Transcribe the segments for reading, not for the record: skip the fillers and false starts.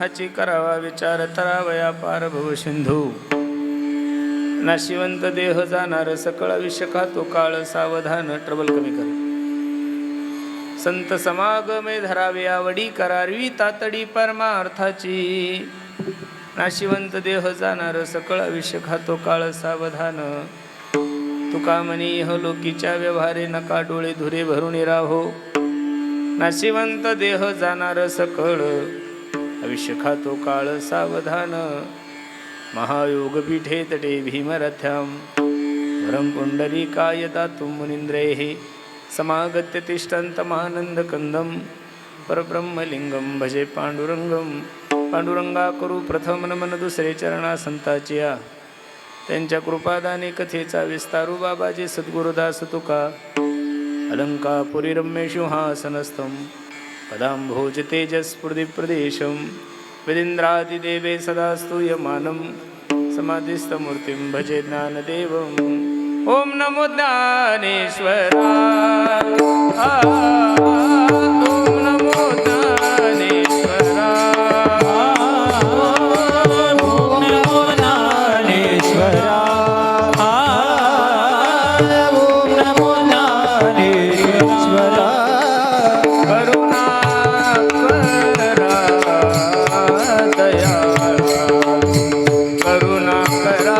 हाची करावा विचार तरावया पार भव सिंधू नाशिवंत देह जाणार सकळ आयुष्य खातो काळ सावधान ट्रबल कमी कर संत समागमे धरावे आवडी करावी तातडी परमार्थाची नाशिवंत देह जाणार सकळ आयुष्य खातो काळ सावधान तुका म्हणी लोकीच्या व्यवहारे नका डोळे धुरे भरून राहो नाशिवंत देह जाणार सकळ आयुष्य खातो काळ सावधान महायोग पीठे तटे भीमरथ्याम वरम पुंडरीकाय दातुं मुनींद्रैः समागत्य तिष्ठन्तमानंद कंदम परब्रह्मलिंगम भजे पांडुरंगम पांडुरंगा करू प्रथम नमन दुसरे चरणा संताचिया त्यांच्या कृपादाने कथेचा विस्तारू बाबाजी सद्गुरुदास तुका अलंकापुरी रम्येषु हासनस्थं पदांभोज तेजस्फुर्दि प्रदेशं विदिन्द्रादिदेवे सदा स्तूयमानं समाधिस्थमूर्तिं भजे ज्ञानदेवम् ओम नमो ज्ञानेश्वराय ओम नमो ज्ञानेश्वराय ओम नमो ज्ञानेश्वराय ओम नमो ज्ञानेश्वराय करुणा करा दयाळ करुणा करा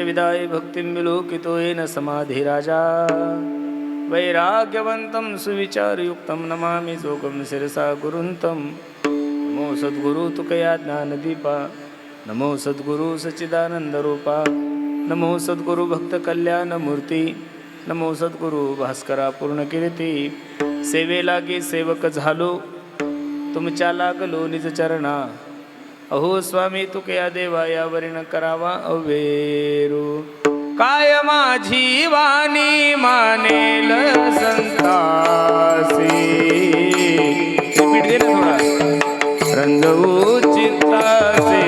विदाय भक्तिं विलोकितो येन समाधि राजा वैराग्यवन्तं सुविचारयुक्तं नमामि जोगं शिरसा गुरुन्तं नमो सद्गुरु तुकया ज्ञानदीपा नमो सद्गुरु सच्चिदानंद रूपा नमो सद्गुरु भक्त कल्याण मूर्ती नमो सद्गुरु भास्करा पूर्ण कीर्ती सेवे लागे सेवक झालो तुमच्या लागलो निज चरणा अहो स्वामी तुकया देवा यावरीन करावा अवेरू काय माझी वाणी मानेल संतासी रिपीट दे ना थोडा रंजवू चित्तासे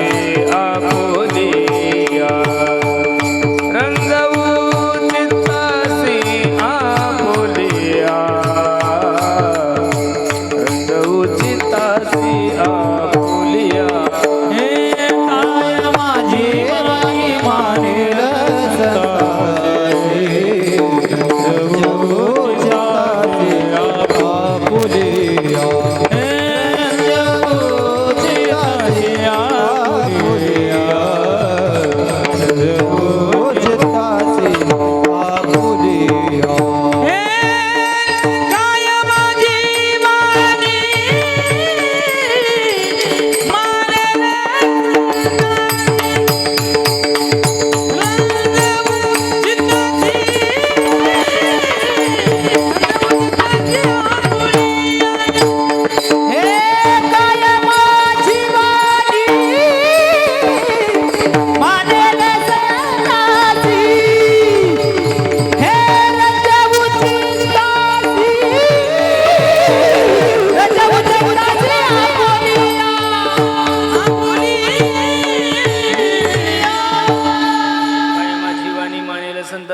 आपोलिया रंजवू चित्तासी आपोलिया रंजवू चित्तासी आपोलिया पुलिया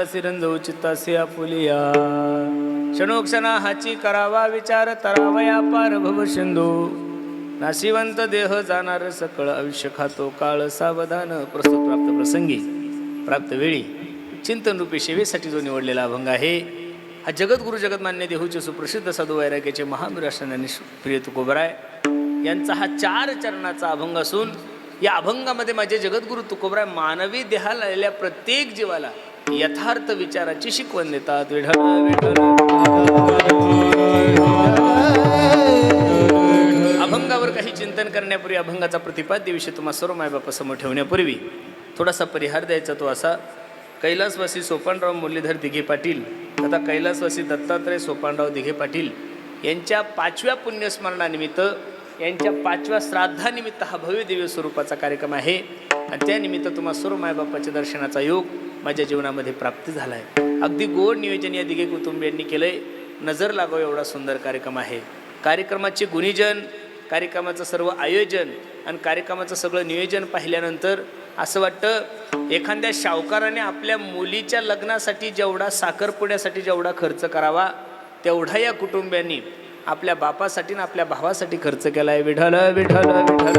चित्तासी रंजवू चित्तासी आपुलिया क्षणोक्षणा हाची करावा विचार तरावया पार भव सिंधू नाशिवंत देह जाणार सकळ आयुष्य खातो काळ सावधान प्रस्तुत प्राप्त प्रसंगी प्राप्त वेळी चिंतन रूपी सेवेसाठी जो निवडलेला अभंग आहे हा जगद्गुरु जगतमान्य देहूचे सुप्रसिद्ध साधू वैराग्याचे महावीर प्रिय तुकोबराय यांचा हा 4 चरणाचा अभंग असून या अभंगामध्ये माझे जगद्गुरु तुकोबराय मानवी देहाला आलेल्या प्रत्येक जीवाला यथार्थ विचाराची शिकवण देतात. विठ्ठल विठ्ठल अभंगावर काही चिंतन करण्यापूर्वी अभंगाचा प्रतिपाद्य विषय तुम्हा सर्व मायबापासमोर ठेवण्यापूर्वी थोडासा परिहार द्यायचा तो असा. कैलासवासी सोपानराव मुरलीधर दिघे पाटील तथा कैलासवासी दत्तात्रय सोपानराव दिघे पाटील यांच्या 5व्या पुण्यस्मरणानिमित्त यांच्या 5व्या श्राद्धानिमित्त हा भव्य दिव्य स्वरूपाचा कार्यक्रम आहे आणि त्यानिमित्त तुम्हा सर्व मायबापाच्या दर्शनाचा योग माझ्या जीवनामध्ये प्राप्त झाला आहे. अगदी गोड नियोजन या दिघे कुटुंबियांनी केलं आहे. नजर लागावं एवढा सुंदर कार्यक्रम आहे. कार्यक्रमाचे गुणीजन कार्यक्रमाचं सर्व आयोजन आणि कार्यक्रमाचं सगळं नियोजन पाहिल्यानंतर असं वाटतं एखाद्या शावकाराने आपल्या मुलीच्या लग्नासाठी जेवढा साखरपुड्यासाठी जेवढा खर्च करावा तेवढा या कुटुंबियांनी आपल्या बापासाठी आणि आपल्या भावासाठी खर्च केला आहे. विठ्ठल विठ्ठल विठ्ठल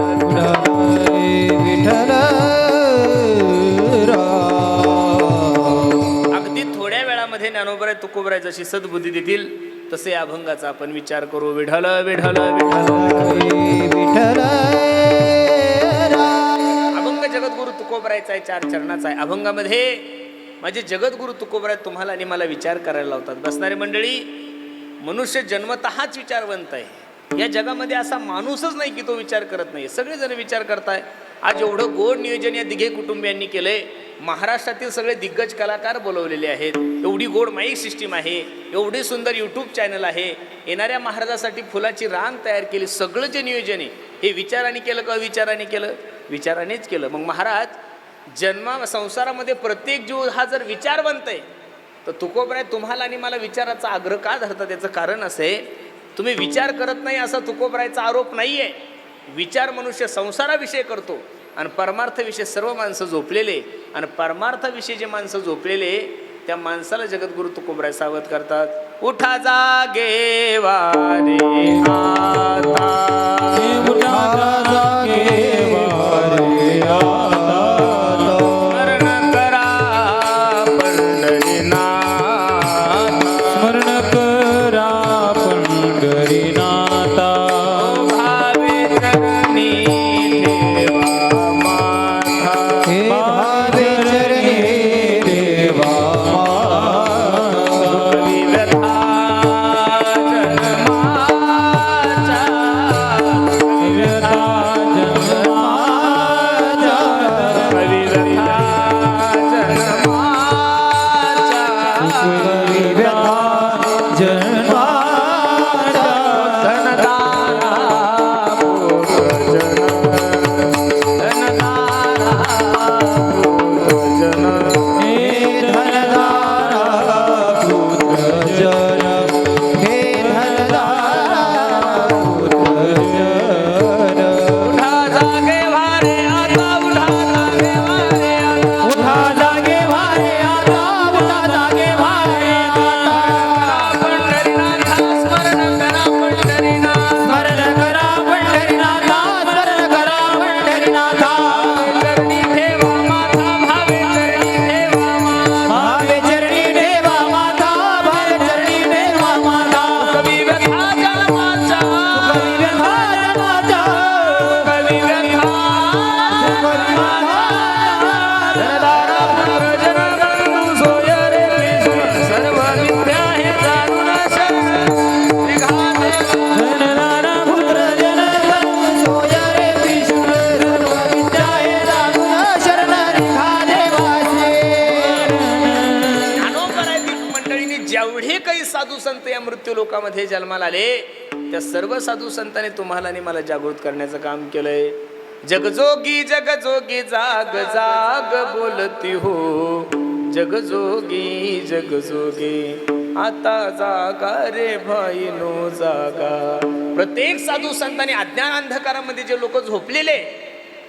विठ्ठल अगदी थोड्या वेळामध्ये ज्ञानोबराय तुकोबराय जशी सद्बुद्धी देतील तसे या अभंगाचा आपण विचार करू. विठ्ठल विठ्ठल विठ्ठल अभंग जगद्गुरु तुकोबरायचा आहे 4 चरणाचा आहे. अभंगामध्ये माझे जगद्गुरु तुकोबराय तुम्हाला आणि मला विचार करायला लावतात. बसणारी मंडळी मनुष्य जन्मतःच विचारवंत आहे. या जगामध्ये असा माणूसच नाही की तो विचार करत नाही. सगळेजण विचार करताय. आज एवढं गोड नियोजन या दिघे कुटुंबियांनी केलंय. महाराष्ट्रातील सगळे दिग्गज कलाकार बोलवलेले आहेत. एवढी गोड माईक सिस्टीम आहे. एवढी सुंदर यूट्यूब चॅनल आहे. येणाऱ्या महाराजासाठी फुलाची रांग तयार केली. सगळं जे नियोजन आहे हे विचाराने केलं का विचाराने केलं? विचारानेच केलं. मग महाराज संसारामध्ये प्रत्येक जीव हा जर विचारवंत आहे तर तुकोबराय तुम्हाला आणि मला विचाराचा आग्रह का धरतात? त्याचं कारण असं आहे तुम्ही विचार करत नाही असा तुकोबरायचा आरोप नाही आहे. विचार मनुष्य संसाराविषयी करतो आणि परमार्थविषयी सर्व माणसं झोपलेले आणि परमार्थविषयी जे माणसं झोपलेले त्या माणसाला जगद्गुरु तुकोबराय सावध करतात. उठा जागे वारे आता उठा जागे वारे आता स्मरण करा पंढरीनाथ स्मरण करा पंढरीनाथा भावे चरणी ठेवा माथा हे भावे चरणी देवा साधू संत या मृत्यू लोकामध्ये जन्माला आले त्या सर्व साधू संतांनी तुम्हाला आणि मला जागृत करण्याचं काम केलंय. जगजोगी जगजोगी जाग जाग बोलती हो, जगजोगी जगजोगी आता जागा रे भाई नो जागा. प्रत्येक साधू संतांनी अज्ञान अंधकारामध्ये जे लोक झोपलेले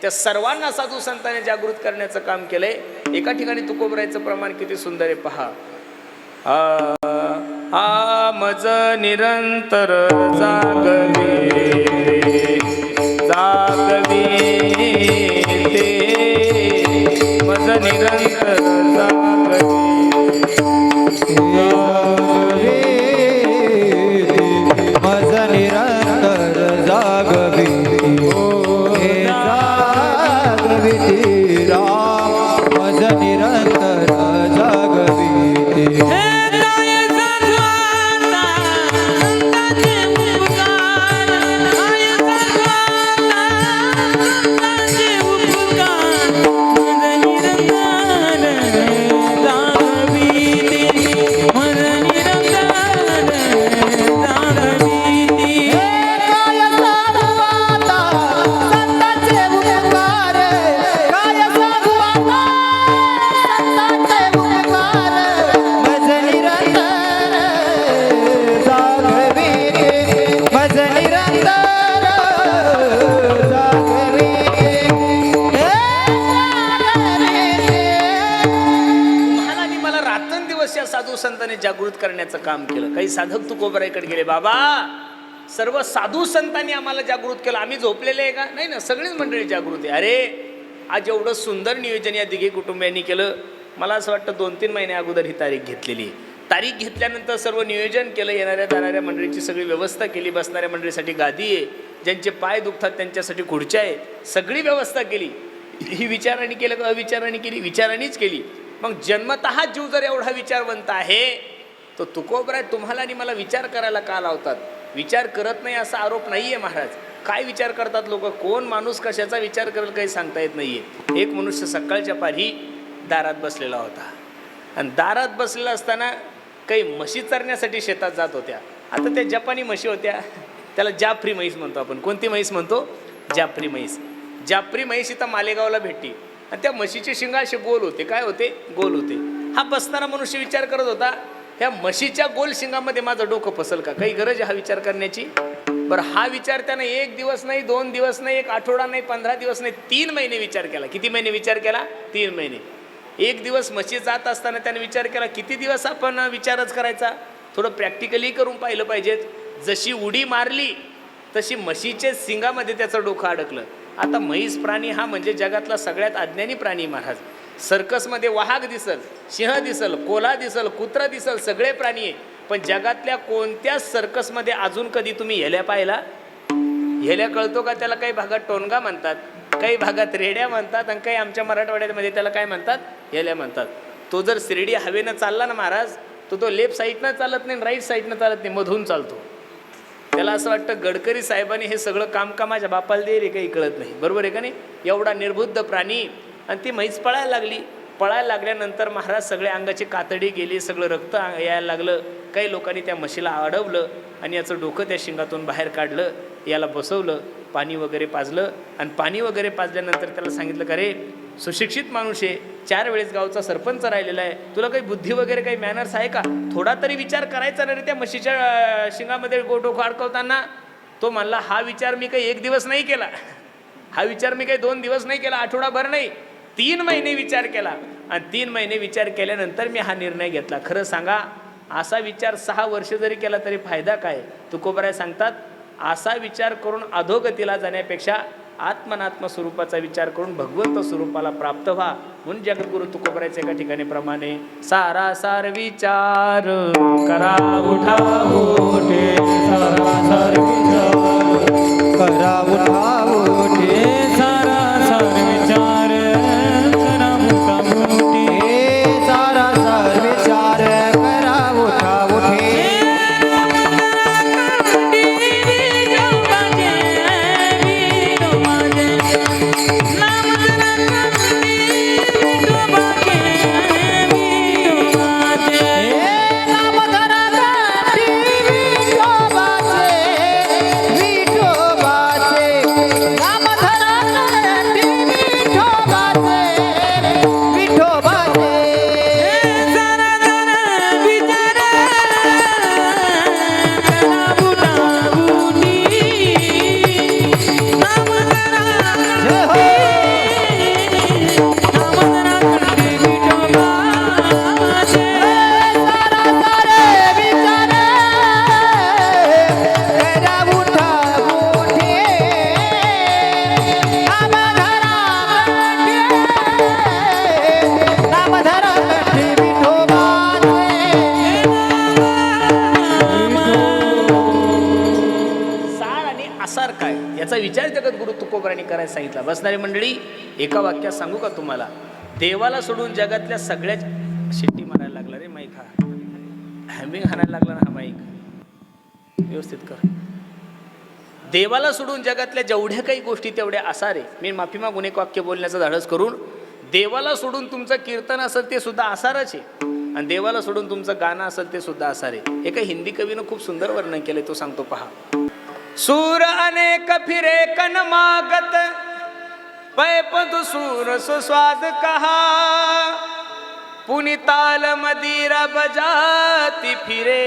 त्या सर्वांना साधू संतांनी जागृत करण्याचं काम केलंय. एका ठिकाणी तुकोबरायचं प्रमाण किती सुंदर आहे पहा. मज निरंतर जागवी जागवी ते मज निरंतर जागवी मज निरंतर जागवी जागवी राम मज निरंतर जागवी साधू संतांनी जागृत करण्याचं काम केलं. काही साधक तुकोबराईकडे गेले, बाबा सर्व साधू संतांनी आम्हाला जागृत केलं, आम्ही झोपलेले आहे का? नाही ना, सगळीच मंडळी जागृत आहे. अरे आज एवढं सुंदर नियोजन या दिघे कुटुंबियांनी केलं. मला असं वाटतं 2-3 महिने अगोदर ही तारीख घेतलेली. तारीख घेतल्यानंतर सर्व नियोजन केलं, येणाऱ्या जाणाऱ्या मंडळीची सगळी व्यवस्था केली, बसणाऱ्या मंडळीसाठी गादी आहे, ज्यांचे पाय दुखतात त्यांच्यासाठी खुर्च्या आहे, सगळी व्यवस्था केली. ही विचाराने केलं का अविचाराने केली? विचारानेच केली. मग जन्मतः जीव जर एवढा विचारवंत आहे तो तुकोबराय तुम्हाला आणि मला विचार करायला का लावतात? विचार करत नाही असा आरोप नाही आहे महाराज. काय विचार करतात लोक? कोण माणूस कशाचा विचार करेल काही सांगता येत नाही आहे. एक मनुष्य सकाळच्या पारी दारात बसलेला होता आणि दारात बसलेला असताना काही म्हशी चरण्यासाठी शेतात जात होत्या. आता त्या जपानी म्हशी होत्या, त्याला जाफरी म्हैस म्हणतो आपण. कोणती म्हैस म्हणतो? जाफरी म्हैस. जाफरी म्हैस इथं मालेगावला भेटली आणि त्या म्हशीचे शिंग असे गोल होते. काय होते? गोल होते. हा बसणारा मनुष्य विचार करत होता, ह्या म्हशीच्या गोल शिंगामध्ये माझं डोकं फसल का? काही गरज आहे हा विचार करण्याची? बरं, हा विचार त्यानं 1 दिवस नाही, 2 दिवस नाही, 1 आठवडा नाही, 15 दिवस नाही, 3 महिने विचार केला. किती महिने विचार केला? 3 महिने. 1 दिवस म्हशी जात असताना त्याने विचार केला, किती दिवस आपण विचारच करायचा? थोडं प्रॅक्टिकली करून पाहिलं पाहिजेत. जशी उडी मारली तशी म्हशीच्या शिंगामध्ये त्याचं डोकं अडकलं. आता म्हैस प्राणी हा म्हणजे जगातला सगळ्यात अज्ञानी प्राणी महाराज. सर्कसमध्ये वाघ दिसल, सिंह दिसल, कोल्हा दिसल, कुत्रा दिसल, सगळे प्राणी आहे. पण जगातल्या कोणत्याच सर्कसमध्ये अजून कधी तुम्ही हेल्या पाहिला? हेल्या कळतो का? त्याला काही भागात टोनगा म्हणतात, काही भागात रेड्या म्हणतात आणि काही आमच्या मराठवाड्यामध्ये त्याला काय म्हणतात? हेल्या म्हणतात. तो जर शिर्डी हवेनं चालला ना महाराज, तो लेफ्ट साईडनं चालत नाही, राईट साईडनं चालत नाही, मधून चालतो. त्याला असं वाटतं गडकरी साहेबांनी हे सगळं काम का माझ्या बापाला दे रे, काही कळत नाही. बरोबर आहे का नाही? एवढा निर्बुद्ध प्राणी. आणि ती म्हैस पळायला लागली. पळायला लागल्यानंतर महाराज सगळे अंगाची कातडी गेली, सगळं रक्त यायला लागलं. काही लोकांनी त्या म्हशीला अडवलं आणि याचं डोकं त्या शिंगातून बाहेर काढलं, याला बसवलं, पाणी वगैरे पाजलं. आणि पाणी वगैरे पाजल्यानंतर त्याला सांगितलं, का रे सुशिक्षित माणूस आहे, 4 वेळेस गावचा सरपंच राहिलेला आहे, तुला काही बुद्धी वगैरे काही मॅनर्स आहे का? थोडा तरी विचार करायचा ना रे त्या म्हशीच्या शिंगामध्ये डोकं अडकवताना. तो म्हणला, हा विचार मी काही 1 दिवस नाही केला, हा विचार मी काही 2 दिवस नाही केला, आठवडाभर नाही, 3 महिने विचार केला. आणि 3 महिने विचार केल्यानंतर मी हा निर्णय घेतला. खरं सांगा, असा विचार 6 वर्ष जरी केला तरी फायदा काय? तुकोबराय सांगतात, असा विचार करून अधोगतीला जाण्यापेक्षा आत्मनात्म स्वरूपाचा विचार करून भगवंत स्वरूपाला प्राप्त व्हा. म्हणून जगद्गुरु तुकोबरायचे एका ठिकाणी प्रमाणे, सारासार विचार करा उठा उठे, सारासार विचार करा उठा उठे, सारासार विचार करा उठा उठे, सारासार विचार करा उठा उठे. विचार जगद्गुरु तुकोबरांनी करायला सांगितला. बसणारी मंडळी, एका वाक्यात सांगू का तुम्हाला, देवाला सोडून जगातल्या सगळ्या शिट्टी मारायला लागला रे माईक, हा हॅमिंग हाणायला लागला ना हा माईक, व्यवस्थित कर. देवाला सोडून जगातल्या जेवढ्या काही गोष्टी तेवढ्या आसारे. मी माफी मागून एक वाक्य बोलण्याचं धाडस करून, देवाला सोडून तुमचं कीर्तन असेल ते सुद्धा आसारच आहे, आणि देवाला सोडून तुमचं गाणं असेल ते सुद्धा आसार आहे. एका हिंदी कवीनं खूप सुंदर वर्णन केलंय, तो सांगतो पहा. सूर अनेक फिरे कन मागत, पैपद सूर सुस्वाद कहा, पुनिताल मदिरा बजाती फिरे,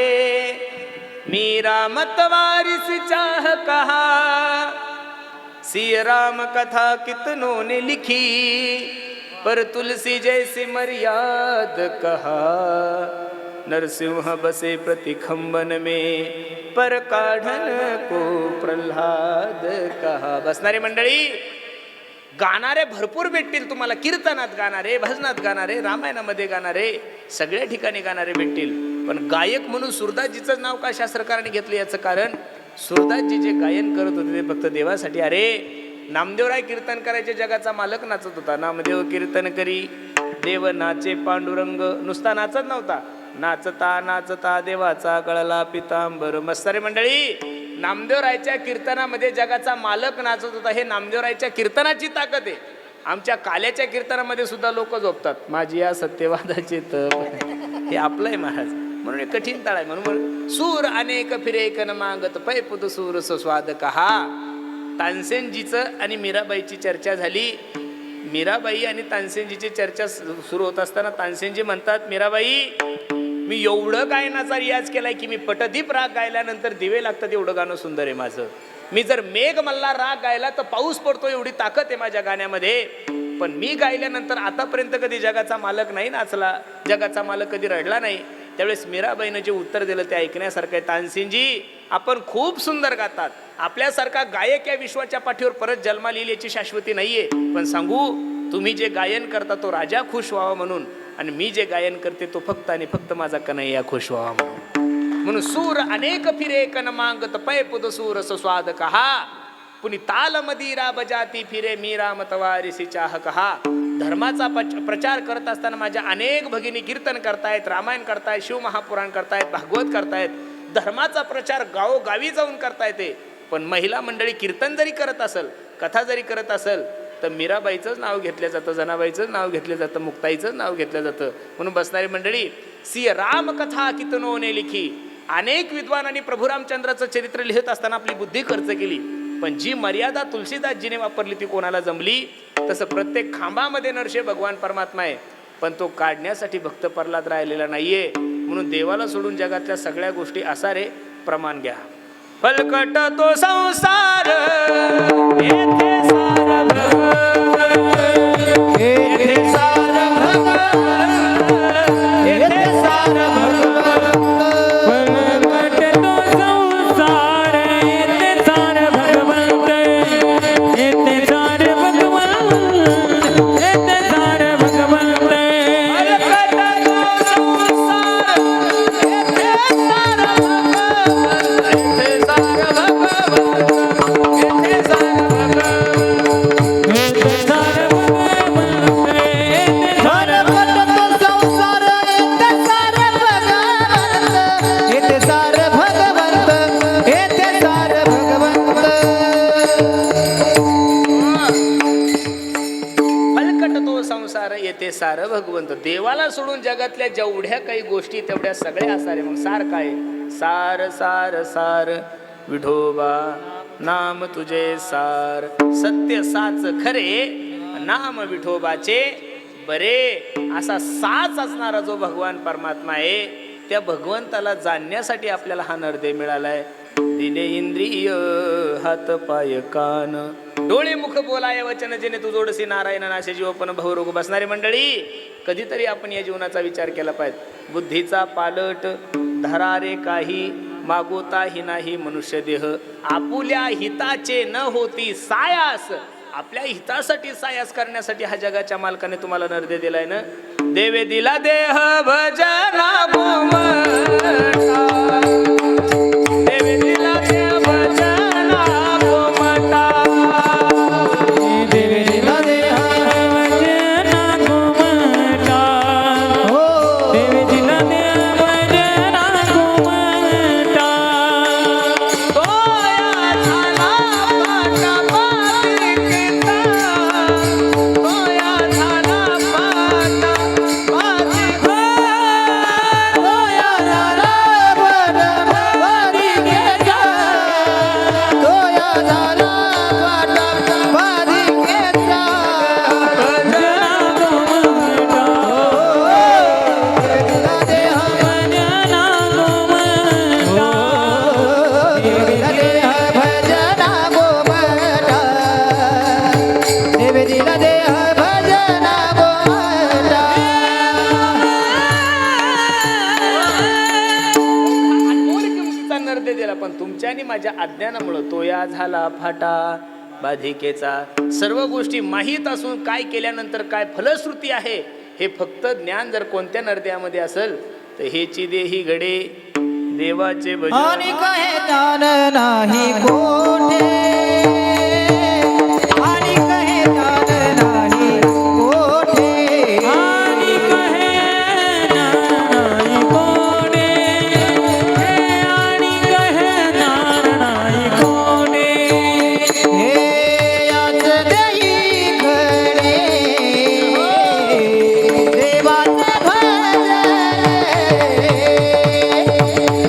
मीरा मतवारिस चाह कहा, सिय राम कथा कितनों ने लिखी, पर तुलसी जैसी मर्याद कहा, नरसिंह बसे प्रतिखंबन में, पर काढ़न को प्रल्हाद कहा. बसणारी मंडळी, गाणारे भरपूर भेटतील तुम्हाला, कीर्तनात गाणारे, भजनात गाणारे, रामायणामध्ये गाणारे, सगळ्या ठिकाणी गाणारे भेटतील. पण गायक म्हणून सुरदासजीचं नाव का शास्त्रकारांनी घेतलं, याचं कारण सुरदासजी जे गायन करत होते ते फक्त देवासाठी. अरे नामदेवराय कीर्तन करायचे, जगाचा मालक नाचत होता. नामदेव कीर्तन करी, देव नाचे पांडुरंग, नुसता नाचत नव्हता, नाचता नाचता देवाचा गळला पितांबर. मस्तारी मंडळी, नामदेवरायच्या कीर्तनामध्ये जगाचा मालक नाचत होता. हे नामदेवरायच्या कीर्तनाची ताकद आहे. आमच्या काल्याच्या कीर्तनामध्ये सुद्धा लोक झोपतात, माझी या सत्यवादाचे तप, हे आपलं आहे महाराज, म्हणून हे कठीण ताळ आहे. म्हणून सूर अनेक फिरे कन मागत, पैपुत सूर स्वाद कहा. तानसेनजीचं आणि मीराबाईची चर्चा झाली. मीराबाई आणि तानसेनजीची चर्चा सुरू होत असताना तानसेनजी म्हणतात, मीराबाई मी एवढं गायनाचा रियाज केलाय की मी पटदीप राग गायल्यानंतर दिवे लागतात एवढं गाणं सुंदर आहे माझं. मी जर मेघ मल्हार राग गायला तर पाऊस पडतो एवढी ताकद आहे माझ्या गाण्यामध्ये. पण मी गायल्यानंतर आतापर्यंत कधी जगाचा मालक नाही नाचला, जगाचा मालक कधी रडला नाही. त्यावेळेस मीराबाईनं जे उत्तर दिलं ते ऐकण्यासारखं आहे. तानसेनजी आपण खूप सुंदर गातात, आपल्यासारखा गायक या विश्वाच्या पाठीवर परत जन्माला येईल याची शाश्वती नाहीये. पण सांगू, तुम्ही जे गायन करता तो राजा खुश व्हावा म्हणून, आणि मी जे गायन करते तो फक्त आणि फक्त माझा कन्हैया खुश व्हावा म्हणून. म्हणून सूर अनेक फिरे कन मागत, पैपुद सूर स्वाद कहा, पुनी ताल मदिरा बजाती फिरे, मीरा मतवारिसी चाह कहा. धर्माचा प्रचार करत असताना माझ्या अनेक भगिनी कीर्तन करतायत, रामायण करतायत, शिवमहापुराण करतायत, भागवत करतायत. धर्माचा प्रचार गावोगावी जाऊन करता येते. पण महिला मंडळी कीर्तन जरी करत असेल, कथा जरी करत असेल, तर मीराबाईचंच नाव घेतलं जातं, जनाबाईचंच नाव घेतलं जातं, मुक्ताईचंच नाव घेतलं जातं. म्हणून बसणारी मंडळी, सिय राम कथा कितनों ने लिखी. अनेक विद्वानांनी प्रभू रामचंद्राचं चरित्र लिहित असताना आपली बुद्धी खर्च केली, पण जी मर्यादा तुलसीदासजीने वापरली ती कोणाला जमली. तसं प्रत्येक खांबामध्ये नरशे भगवान परमात्मा आहे, पण तो काढण्यासाठी भक्त प्रल्हाद राहिलेला नाहीये. म्हणून देवाला सोडून जगातल्या सगळ्या गोष्टी आसारे. प्रमाण घ्या. फलकट तो संसार येथे सार भगवान, येथे सार भगवान, येथे सार भगवान. फलकट तो संसार येथे सार भगवंत, येथे सार भगवंत, येथे सार भगवंत. फलकट तो संसार येथे सार भगवान, येथे सार भगवान, येथे सार भगवान. येथे सार भगवंत, येथे सार येथे सार भगवंत, येथे सार भगवंत. फलकट तो संसार येथे सार भगवंत. देवाला सोडून जगातल्या जेवढ्या काही गोष्टी तेवढ्या सगळ्या सारे. मग सार काय? सार सार सार विठोबा नाम तुझे सार, सत्य साच खरे नाम विठोबाचे बरे. असा साच असणारा जो भगवान परमात्मा आहे, त्या भगवंताला जाणण्यासाठी आपल्याला हा नरदेह मिळालाय. दिले इंद्रिय हात पाय कान, डोळे मुख बोलाय वचन जेणे तू जोडसी नारायण नाशे जीव पण भवरोग. बसणारी मंडळी, कधीतरी आपण या जीवनाचा विचार केला पाहिजे. बुद्धीचा पालट धरारे काही, मागोताही नाही मनुष्य देह, आपुल्या हिताचे न होती सायास. आपल्या हितासाठी सायास करण्यासाठी हा जगाच्या मालकाने तुम्हाला नरदेह दिलाय ना. देवे दिला देह भजना गोमटा, देवे दिला देह भजना गोमटा. पण तुमच्या आणि माझ्या अज्ञानामुळं तो या झाला फाटा बाधिकेचा. सर्व गोष्टी माहीत असून काय केल्यानंतर काय फलश्रुती आहे हे फक्त ज्ञान जर कोणत्या नरद्यामध्ये असेल तर हेची देही घडे देवाचे भजन. आणि कहे ज्ञान नाही कोठे, आणि कहे ज्ञान नाही कोठे, आणि कहे नाही कोणे, आणि कहे नाही कोणे. हे याच देई घडे देवाचे भजन,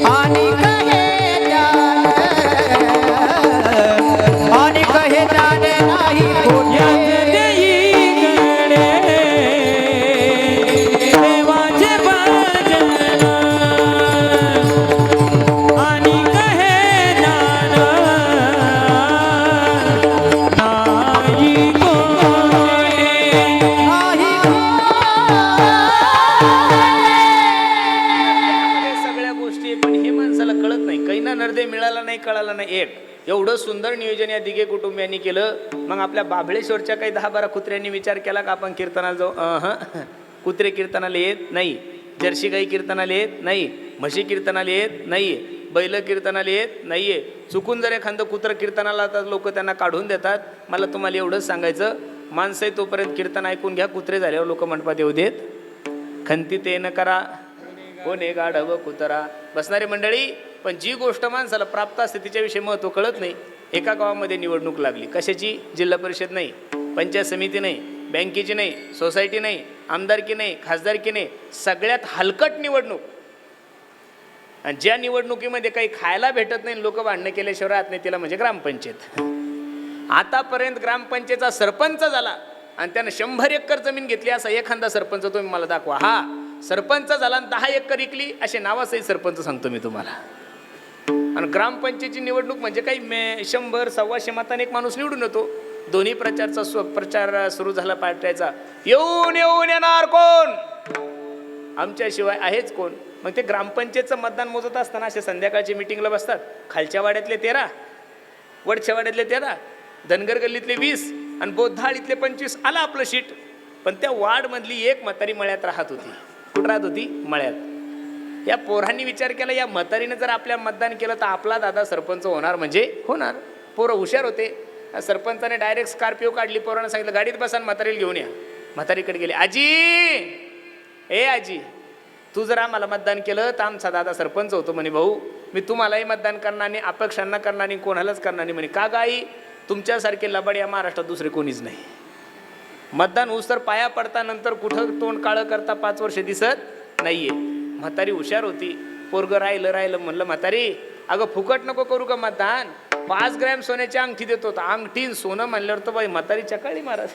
आणि कहे ज्ञान, आणि कहे ज्ञान नाही कोठे. याच देई गडे देवाचे भजन, आणि कहे ज्ञान नाही कोणे. हे सगळ्या गोष्टी आहे, पण हे माणसाला कळत नाही. कैना नरदे मिळाला नाही, कळाला नाही. एक एवढं सुंदर नियोजन या दिघे कुटुंबियांनी केलं. मग आपल्या बाभळेश्वरच्या काही 10-12 कुत्र्यांनी विचार केला का आपण कीर्तनाला जाऊ? कुत्रे कीर्तनाला येत नाही, जर्सी गाई कीर्तनाला येत नाही, म्हशी कीर्तनाला येत नाही, बैल कीर्तनाला येत नाहीये. चुकून जर एखादं कुत्रं कीर्तनाला तर लोक त्यांना काढून देतात. मला तुम्हाला एवढंच सांगायचं, माणसं आहे तोपर्यंत कीर्तन ऐकून घ्या. कुत्रे झाल्यावर लोक मंडपात येऊ देत. खंती ते न करा कोणे गाढव कुतरा. बसणारी मंडळी, पण जी गोष्ट माणसाला प्राप्त असते तिच्याविषयी महत्त्व कळत नाही. एका गावामध्ये निवडणूक लागली. कशाची? जिल्हा परिषद नाही, पंचायत समिती नाही, बँकेची नाही, सोसायटी नाही, आमदारकी नाही, खासदारकी नाही, सगळ्यात हलकट निवडणूक. आणि ज्या निवडणुकीमध्ये काही खायला भेटत नाही, लोक भांडणं केल्याशिवाय राहत नाही, तिला म्हणजे ग्रामपंचायत. आतापर्यंत ग्रामपंचायतचा सरपंच झाला आणि त्यानं 100 एकर जमीन घेतली असा एखादा सरपंच तुम्ही मला दाखवा. हा सरपंच झाला आणि 10 एकर विकली असे नावासही सरपंच सांगतो मी तुम्हाला. आणि ग्रामपंचायतीची निवडणूक म्हणजे काही 100-125 मतांनी एक माणूस निवडून येतो. दोन्ही प्रचारचा प्रचार सुरू झाला पार्ट्याचा. येऊन येणार कोण? आमच्याशिवाय आहेच कोण? मग ते ग्रामपंचायतचं मतदान मोजत असताना असे संध्याकाळची मिटिंगला बसतात. खालच्या वाड्यातले 13, वडच्या वाड्यातले 13, धनगर गल्लीतले 20 आणि बोधाळ इथले 25. आला आपलं शीट. पण त्या वार्डमधली एक म्हातारी मळ्यात राहत होती. कुठं राहत होती? मळ्यात. या पोरांनी विचार केला, या म्हातारीनं जर आपल्या मतदान केलं तर आपला दादा सरपंच होणार म्हणजे होणार. पोरं हुशार होते. सरपंचाने डायरेक्ट स्कॉर्पिओ काढली. पोरांना सांगितलं गाडीत बसा आणि म्हातारीला घेऊन या. म्हातारीकडे गेले. आजी, ए आजी, तू जर आम्हाला मतदान केलं तर आमचा दादा सरपंच होतो म्हणे. भाऊ, मी तुम्हालाही मतदान करणार नाही, अपेक्षांना करणार नाही, कोणालाच करणार नाही म्हणे. का गाई? तुमच्यासारखे लबाड या महाराष्ट्रात दुसरे कोणीच नाही. मतदान होऊस तर पाया पडता, नंतर कुठं तोंड काळं करता 5 वर्ष दिसत नाहीये. म्हातारी हुशार होती. पोरगं राहिलं म्हणलं, म्हातारी अगं फुकट नको करू का मतदान? 5 ग्रॅम सोन्याची अंगठी देतो. अंगठी सोनं म्हणल्यावर तर बाई म्हातारी चकाळी महाराज.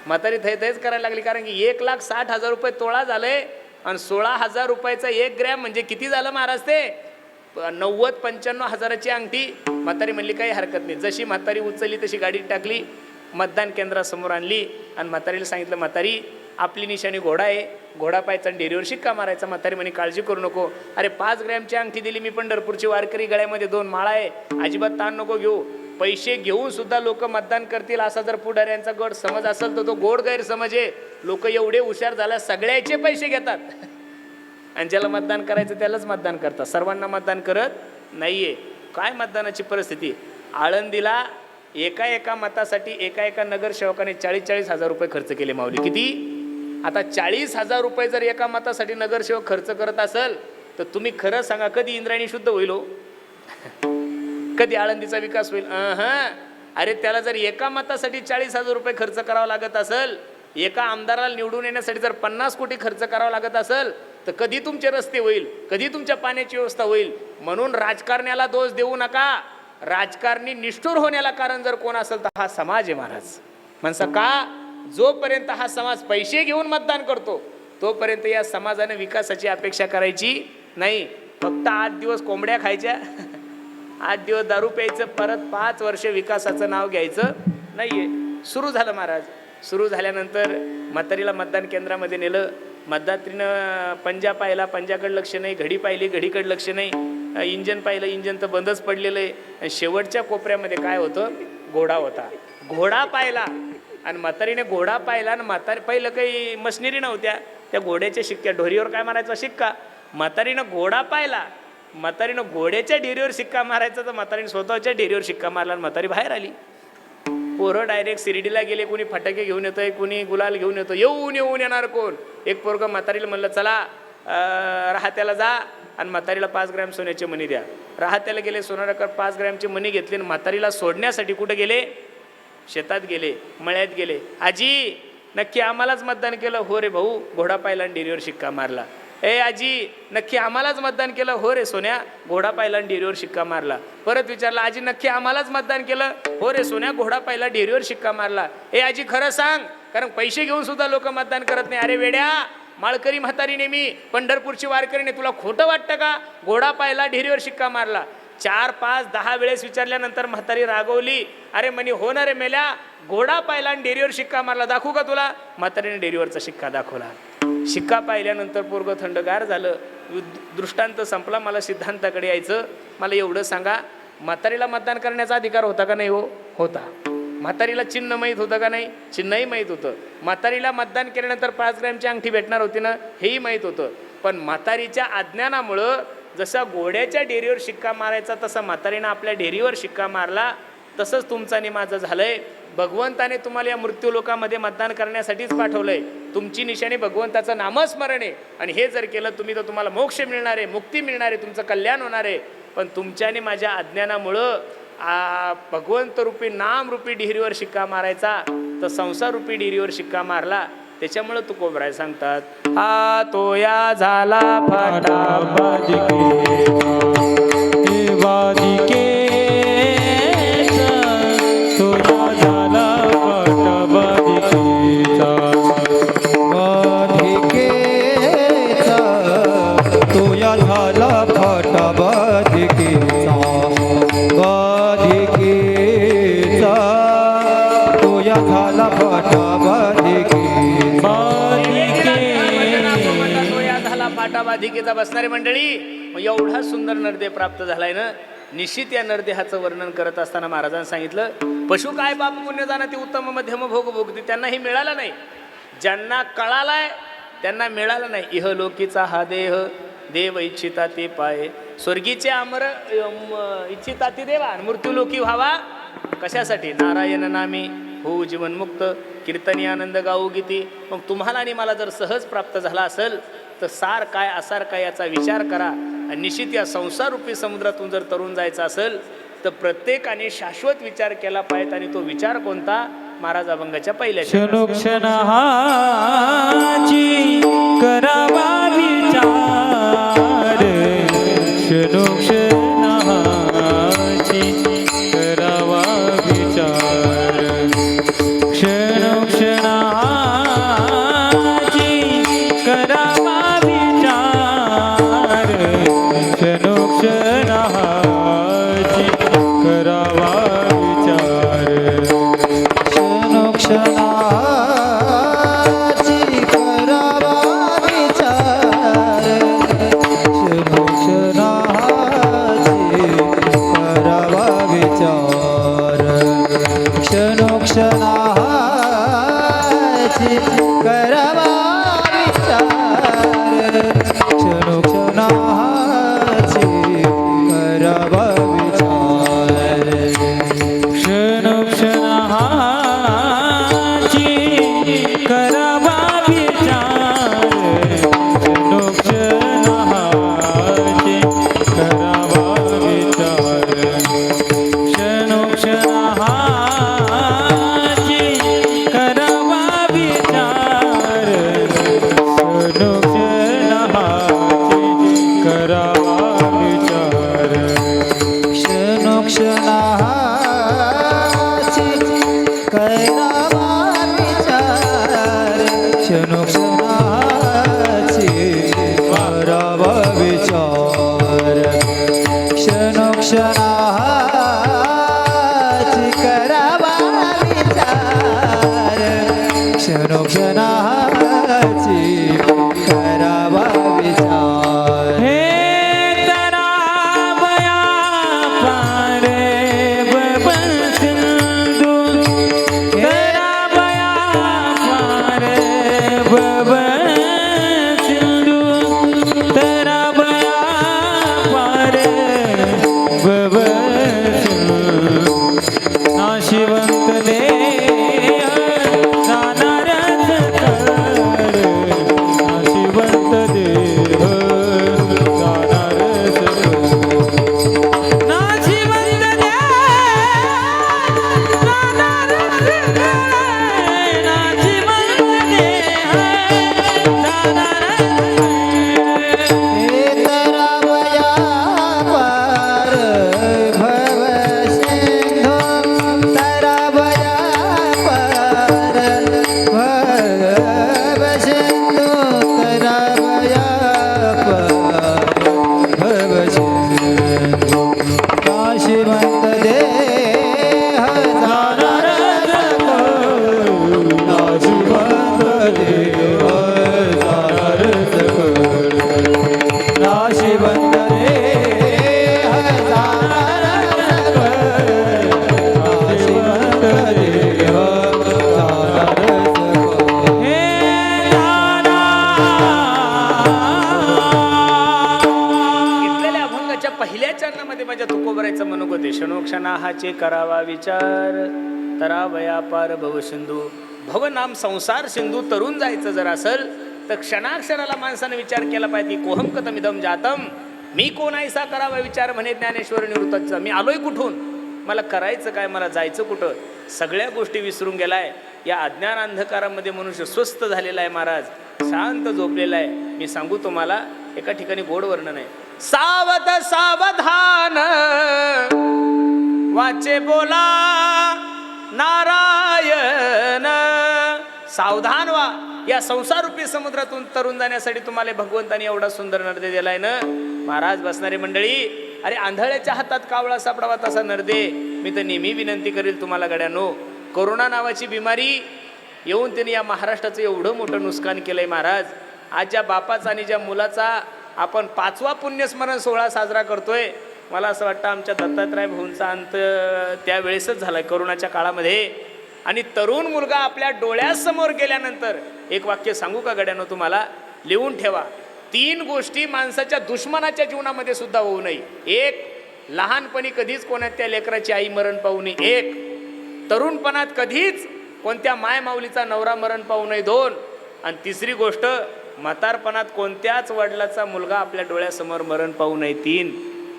म्हातारी थैच करायला लागली. कारण की 1,60,000 रुपये तोळा झाले आणि 16,000 रुपयाचा 1 ग्रॅम म्हणजे किती झालं महाराज? ते 90-95 हजाराची अंगठी. म्हातारी म्हणली काही हरकत नाही. जशी म्हातारी उचलली तशी गाडीत टाकली, मतदान केंद्रासमोर आणली आणि म्हातारीला सांगितलं, म्हातारी आपली निशाणी घोडा आहे, घोडा पाहायचा आणि डेरीवर शिक्का मारायचा. म्हातारी म्हणे काळजी करू नको. अरे 5 ग्रॅमची अंगठी दिली मी, पंढरपूरची वारकरी, गळ्यामध्ये 2 माळा आहे, अजिबात ताण नको घेऊ. पैसे घेऊन सुद्धा लोक मतदान करतील असा जर पुढाऱ्यांचा गड समज असेल तर तो गोड गैरसमज आहे. लोक एवढे हुशार झाला, सगळ्याचे पैसे घेतात आणि ज्याला मतदान करायचं त्यालाच मतदान करतात, सर्वांना मतदान करत नाहीये. काय मतदानाची परिस्थिती? आळंदीला एका मतासाठी एका नगरसेवकाने 40-40 हजार रुपये खर्च केले. माऊली किती? आता 40,000 रुपये जर एका मतासाठी नगरसेवक खर्च करत असेल तर तुम्ही खरं सांगा, कधी इंद्रायणी शुद्ध होईल हो? कधी आळंदीचा विकास होईल? अरे त्याला जर एका मतासाठी 40,000 रुपये खर्च करावा लागत असेल, एका आमदाराला निवडून येण्यासाठी जर 50 कोटी खर्च करावा लागत असेल, तर कधी तुमचे रस्ते होईल? कधी तुमच्या पाण्याची व्यवस्था होईल? म्हणून राजकारण्याला दोष देऊ नका. राजकारणी निष्ठुर होण्याला कारण जर कोण असेल तर हा समाज आहे महाराज. म्हणसा का? जोपर्यंत हा समाज पैसे घेऊन मतदान करतो तोपर्यंत या समाजाने विकासाची अपेक्षा करायची नाही. फक्त 8 दिवस कोंबड्या खायच्या, 8 दिवस दारू प्यायचं, परत 5 वर्ष विकासाचं नाव घ्यायचं नाहीये. सुरू झालं महाराज. सुरू झाल्यानंतर म्हातारीला मतदान केंद्रामध्ये नेलं. मतदात्रीनं पंजा पाहिला, पंजाकडे लक्ष नाही. घडी पाहिली, घडीकडे लक्ष नाही. इंजन पाहिलं, इंजन तर बंदच पडलेलं आहे. आणि शेवटच्या कोपऱ्यामध्ये काय होतं, घोडा होता. घोडा पाहिला आणि म्हातारीने घोडा पाहिला आणि पहिलं काही मशिनरी नव्हत्या, त्या घोड्याच्या शिक्क्या, ढोरीवर काय मारायचा शिक्का. म्हातारीनं घोडा पाहिला, म्हातारीनं घोड्याच्या डेरीवर शिक्का मारायचा, तर म्हातारीने स्वतःच्या डेरीवर शिक्का मारला आणि म्हातारी बाहेर आली. पोरं डायरेक्ट शिर्डीला गेले, कोणी फटाके घेऊन येतंय, कोणी गुलाल घेऊन येतो. येऊन येणार कोण. एक पोरगं म्हातारीला म्हणलं चला राहत्याला जा आणि म्हातारीला 5 ग्रॅम सोन्याची मणी द्या. राहत्याला गेले, सोनाराकर 5 ग्रॅमची मणी घेतली आणि म्हातारीला सोडण्यासाठी कुठे गेले, शेतात गेले, मळ्यात गेले. आजी नक्की आम्हालाच मतदान केलं. हो रे भाऊ, घोडा पाहिला आणि डेरीवर शिक्का मारला. ए आजी नक्की आम्हालाच मतदान केलं. हो रे सोन्या, घोडा पाहिला आणि डेरीवर शिक्का मारला. परत विचारला, आजी नक्की आम्हालाच मतदान केलं. हो रे सोन्या, घोडा पाहिला, डेरीवर शिक्का मारला. ए आजी खरं सांग, कारण पैसे घेऊन सुद्धा लोक मतदान करत नाही. अरे वेड्या, माळकरी म्हातारीने मी, पंढरपूरची वारकरीने, तुला खोटं वाटतं का, घोडा पाहिला, डेरीवर शिक्का मारला. 4, 5, 10 वेळेस विचारल्यानंतर म्हातारी रागवली. अरे म्हणे हो ना रे मेल्या, घोडा पाहिला आणि डेरीवर शिक्का मारला, दाखवू का तुला. म्हातारीने डेरीवरचा शिक्का दाखवला. शिक्का पाहिल्यानंतर पोरगं थंडगार झालं. दृष्टांत संपला, मला सिद्धांताकडे यायचं. मला एवढं सांगा, म्हातारीला मतदान करण्याचा अधिकार होता का नाही. हो होता. म्हातारीला चिन्ह माहीत होतं का नाही, चिन्हही माहीत होतं. म्हातारीला मतदान केल्यानंतर 5 ग्रॅमची अंगठी भेटणार होती ना, हेही माहीत होतं. पण म्हातारीच्या अज्ञानामुळं जसा घोड्याच्या डेरीवर शिक्का मारायचा तसा म्हातारीनं आपल्या डेरीवर शिक्का मारला. तसंच तुमचं आणि माझं झालंय. भगवंताने तुम्हाला या मृत्यू लोकामध्ये मतदान करण्यासाठीच पाठवलंय. तुमची निशाणी भगवंताचं नामस्मरण आहे आणि हे जर केलं तुम्ही तर तुम्हाला मोक्ष मिळणार आहे, मुक्ती मिळणार आहे, तुमचं कल्याण होणार आहे. पण तुमच्या आणि माझ्या अज्ञानामुळं भगवंत रूपी नाम रूपी डिहरीवर शिक्का मारायचा, तर संसार रूपी डिहरीवर शिक्का मारला. त्याच्यामुळं तू कोबराय सांगतात, हा तोया झाला फाटा बाधिकेचा बसणारी मंडळी. मग एवढा सुंदर नरदेह प्राप्त झालाय ना. निश्चित या नरदेहाचं वर्णन करत असताना महाराजांनी सांगितलं, पशु काय पाप पुण्य जाणं ते उत्तम मध्यम भोग भोगते. त्यांनाही मिळालं नाही. ज्यांना कळालाय त्यांना मिळालं नाही. इहलोकीचा हा देह देव इच्छिता ते पाय, स्वर्गीचे अमर इच्छिता ते देवा, मृत्यूलोकी व्हावा कशासाठी, नारायण नामी हो जीवनमुक्त, कीर्तनी आनंद गाऊ गीती. मग तुम्हाला आणि मला जर सहज प्राप्त झाला असेल तर सार काय असार काय याचा विचार करा. आणि निश्चित या संसाररूपी समुद्रातून जर तरुण जायचं असेल तर प्रत्येकाने शाश्वत विचार केला पाहिजे. आणि तो विचार कोणता, महाराज अभंगाच्या पहिल्या क्षणोक्षणाची करावा विचार, क्षणोक्षणाची करावा विचार, क्षणोक्षणाची करावा विचार, क्षणोक्षणाची करावा विचार, क्षणोक्षणाची करावा विचार, क्षणोक्षणाची करावा विचार, क्षणोक्षणाची करावा विचार, क्षणोक्षणाची करावा विचार, क्षणोक्षणाची करावा विचार, क्षणोक्षणाची करावा विचार, क्षणोक्षणाची करावा विचार, क्षणोक्षणाची करावा विचार, क्षणोक्षणाची करावा विचार, क्षणोक्षणाची करावा विचार, क्षणोक्षणाची करावा विचार, क्षणोक्षणाची करावा विचार. हे तराव भव सिंधू तरावया पार भव सिंधू नाशिवंत देह जाणार सकळ नाशिवंत देह जाणार सकळ नाशिवंत देह जाणार सकळ नाशिवंत देह जाणार हे तरावया पार भव सिंधू तरावया पार भव सिंधू तरावया पार भव सिंधू नाशिवंत देह जाणार सकळ नाशिवंत देह जाणार सकळ नाशिवंत देह जाणार सकळ नाशिवंत देह जाणार सकळ हे घेतलेल्या अभंगाच्या पहिल्या चरणामध्ये माझ्या तुकोबरायचं मनोगत आहे. क्षणोक्षणाहाचे करावा विचार तरावया पार भव सिंधू. भव नाम संसार सिंधू तरुण जायचं जर असेल तर क्षणाक्षराला माणसाने विचार केला पाहिजे की कोहम कथमिदम जातम. मी कोण ऐसा करावा विचार म्हणे ज्ञानेश्वर निवृत्ताचा. मी आलोय कुठून, मला करायचं काय, मला जायचं कुठं, सगळ्या गोष्टी विसरून गेलाय. या अज्ञान अंधकारामध्ये मनुष्य स्वस्थ झालेला आहे महाराज, शांत झोपलेला आहे. मी सांगू तुम्हाला एका ठिकाणी गोड वर्णन आहे. सावध सावधान वाचे बोला नारायण. सावधान व्हा, या संसारूपी समुद्रातून तरुण जाण्यासाठी तुम्हाला भगवंतानी एवढा सुंदर नर्दे दिलाय ना महाराज. बसणारी मंडळी, अरे आंधळ्याच्या हातात कावळा सापडावा तसा नर्दे. मी तर नेहमी विनंती करेल तुम्हाला गड्यानो, कोरोना नावाची बिमारी येऊन त्यांनी या महाराष्ट्राचं एवढं मोठं नुकसान केलंय महाराज. आज ज्या बापाचा आणि ज्या मुलाचा आपण 5वा पुण्यस्मरण सोहळा साजरा करतोय, मला असं वाटतं आमच्या दत्तात्रय भाऊंचा अंत त्यावेळेसच झालाय कोरोनाच्या काळामध्ये. आणि तरुण मुलगा आपल्या डोळ्यासमोर गेल्यानंतर एक वाक्य सांगू का गड्यानो तुम्हाला, लिहून ठेवा. 3 गोष्टी माणसाच्या दुश्मनाच्या जीवनामध्ये सुद्धा होऊ नये. 1, लहानपणी कधीच कोणत्या लेकराची आई मरण पाहू नये. 1, तरुणपणात कधीच कोणत्या मायमाऊलीचा नवरा मरण पाहू नये. 2, आणि 3री गोष्ट, म्हातारपणात कोणत्याच वडिलाचा मुलगा आपल्या डोळ्यासमोर मरण पाहू नये. 3,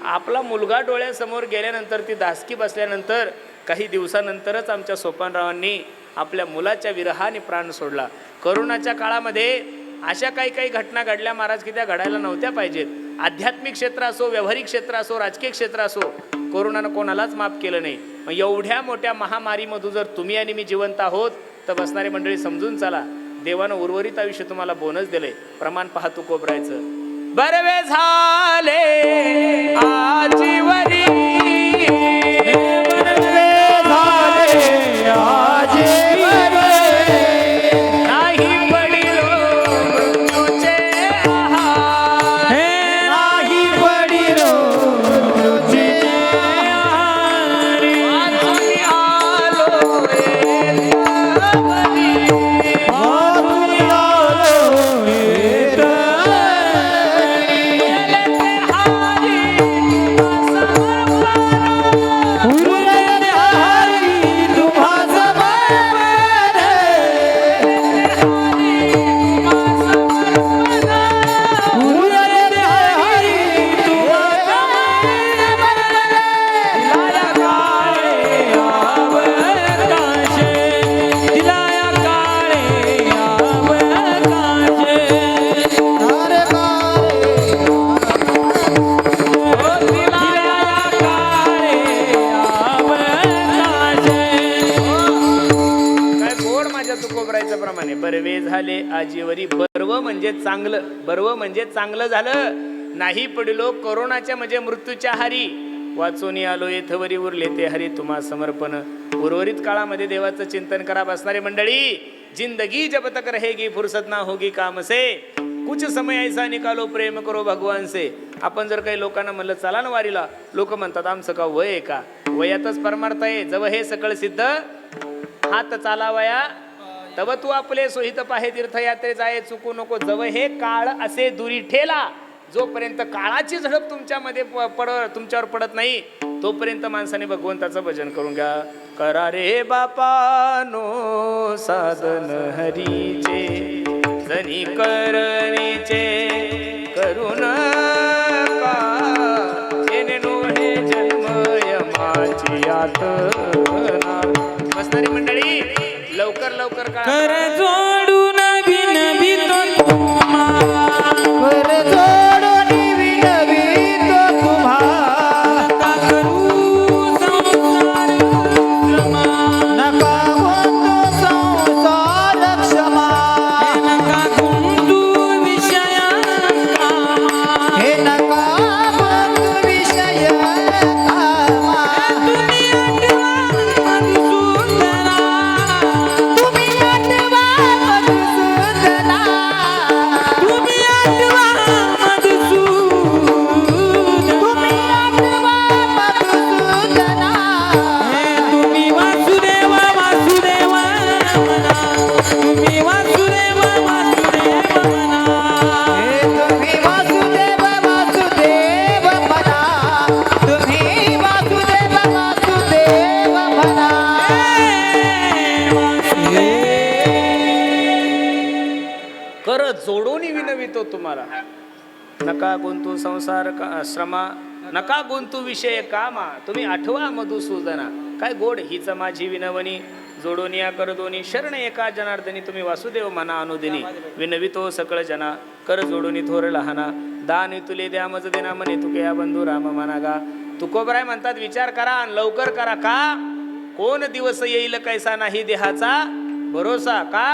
आपला मुलगा डोळ्यासमोर गेल्यानंतर ती दासकी बसल्यानंतर काही दिवसानंतरच आमच्या सोपानरावांनी आपल्या मुलाच्या विरहाने प्राण सोडला. कोरोनाच्या काळामध्ये अशा काही घटना घडल्या महाराज की त्या घडायला नव्हत्या पाहिजेत. आध्यात्मिक क्षेत्र असो, व्यावहारिक क्षेत्र असो, राजकीय क्षेत्र असो, कोरोनानं कोणालाच माफ केलं नाही. मग एवढ्या मोठ्या महामारीमधून जर तुम्ही आणि मी जिवंत आहोत तर बसणारी मंडळी समजून चला, देवानं उर्वरित आयुष्य तुम्हाला बोनस दिले. प्रमाण पहा तुकोबरायचं. बरवे झाले आजीवरी, बरवे झाले आजीवरी, नाही पडिलो मृत्यूचे आहार, नाही पडिलो मृत्यूचे आहारी. वाचून आलो येथवरी, वाचून आलो येथवरी. उरले हरी तुम्हा समर्पण, उरले हरी तुम्हा समर्पण. दिलाया काळे अवकाशे, दिलाया काळे अवकाशे. अरे बारे दिलाया काळे अवकाशे. काय गोड माझ्या तुकोबरायच्या प्रमाणे. बरवे झाले आजीवरी. बर्व म्हणजे चांगलं, बर्व म्हणजे चांगलं झालं. नाही पडलो कोरोनाच्या म्हणजे मृत्यूच्या हारी, वाचून आलो येथवरी, उरले ते हरी तुम्हा समर्पण. उर्वरित काळामध्ये देवाचं चिंतन करा बसणारी मंडळी. जिंदगी जब तक रहेगी फुर्सत ना होगी काम से, कुछ समय ऐसा निकालो प्रेम करो भगवान से. आपण जर काही लोकांना म्हणलं चला ना वारीला, लोक म्हणतात आमचं का वय आहे का. वयातच परमार्थ आहे. जव हे सकळ सिद्ध हात चालावया तव तू आपले सोहित पाहे तीर्थयात्रे जाये चुकू नको जव हे काळ असे दुरी ठेला. जोपर्यंत काळाची झडप तुमच्यामध्ये तुमच्यावर पडत नाही तोपर्यंत माणसाने भगवंताचं भजन करून घ्या. करा रे बापानो साधन हरीचे जनी करणीचे करून का येणे नो हे जन्म यमाची यातना. बसणारी मंडळी लवकर लवकर कर करा. जोडून विनवितो तुम्हा कर जोडून विनवितो तुम्हा नका करू संसार क्षमा. नका होतो संसार क्षमा नका गुंतू विषयांत कामा. हे नका बंधू विषय कामा तुम्ही आठवा मधुसूदना. तुम्ही आठवा मधुसूदना तुम्ही आठवा मधुसूदना. तुम्ही आठवा मधुसूदना हे तुम्ही वासुदेव वासुदेव म्हणा. तुम्ही वासुदेव वासुदेव म्हणा. हे तुम्ही वासुदेव वासुदेव म्हणा तुम्ही वासुदेव वासुदेव म्हणा कर जोडून विनवितो तुम्हाला. नका गुंतू संसार श्रमा नका गुंतू विषय कामा. तुम्ही आठवा मधुसूदना. काय गोड हीच माझी विनवणी जोडून या कर दोन्ही शरण एका जनार्दनी. तुम्ही वासुदेव म्हणा अनुदिनी विनवितो सकळ जना. कर जोडून थोर लहाना दान तुले द्या मज देना म्हणे तुके या बंधू राम म्हणा गा. तुकोबराय म्हणतात विचार करा आणि लवकर करा. का कोण दिवस येईल कैसा नाही देहाचा भरोसा. का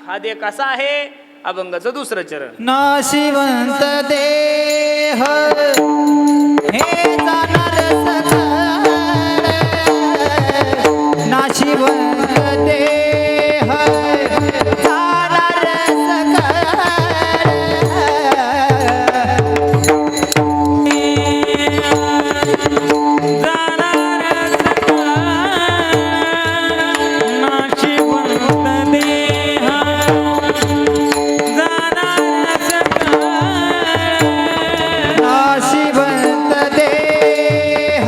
हा देह कसा आहे. अभंगाचं दुसरं चरण. नाशिवंत देह हे जाणार सकळ नाशिवंत देह जाणार नाशिवंत देह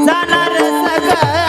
जाणार सकळ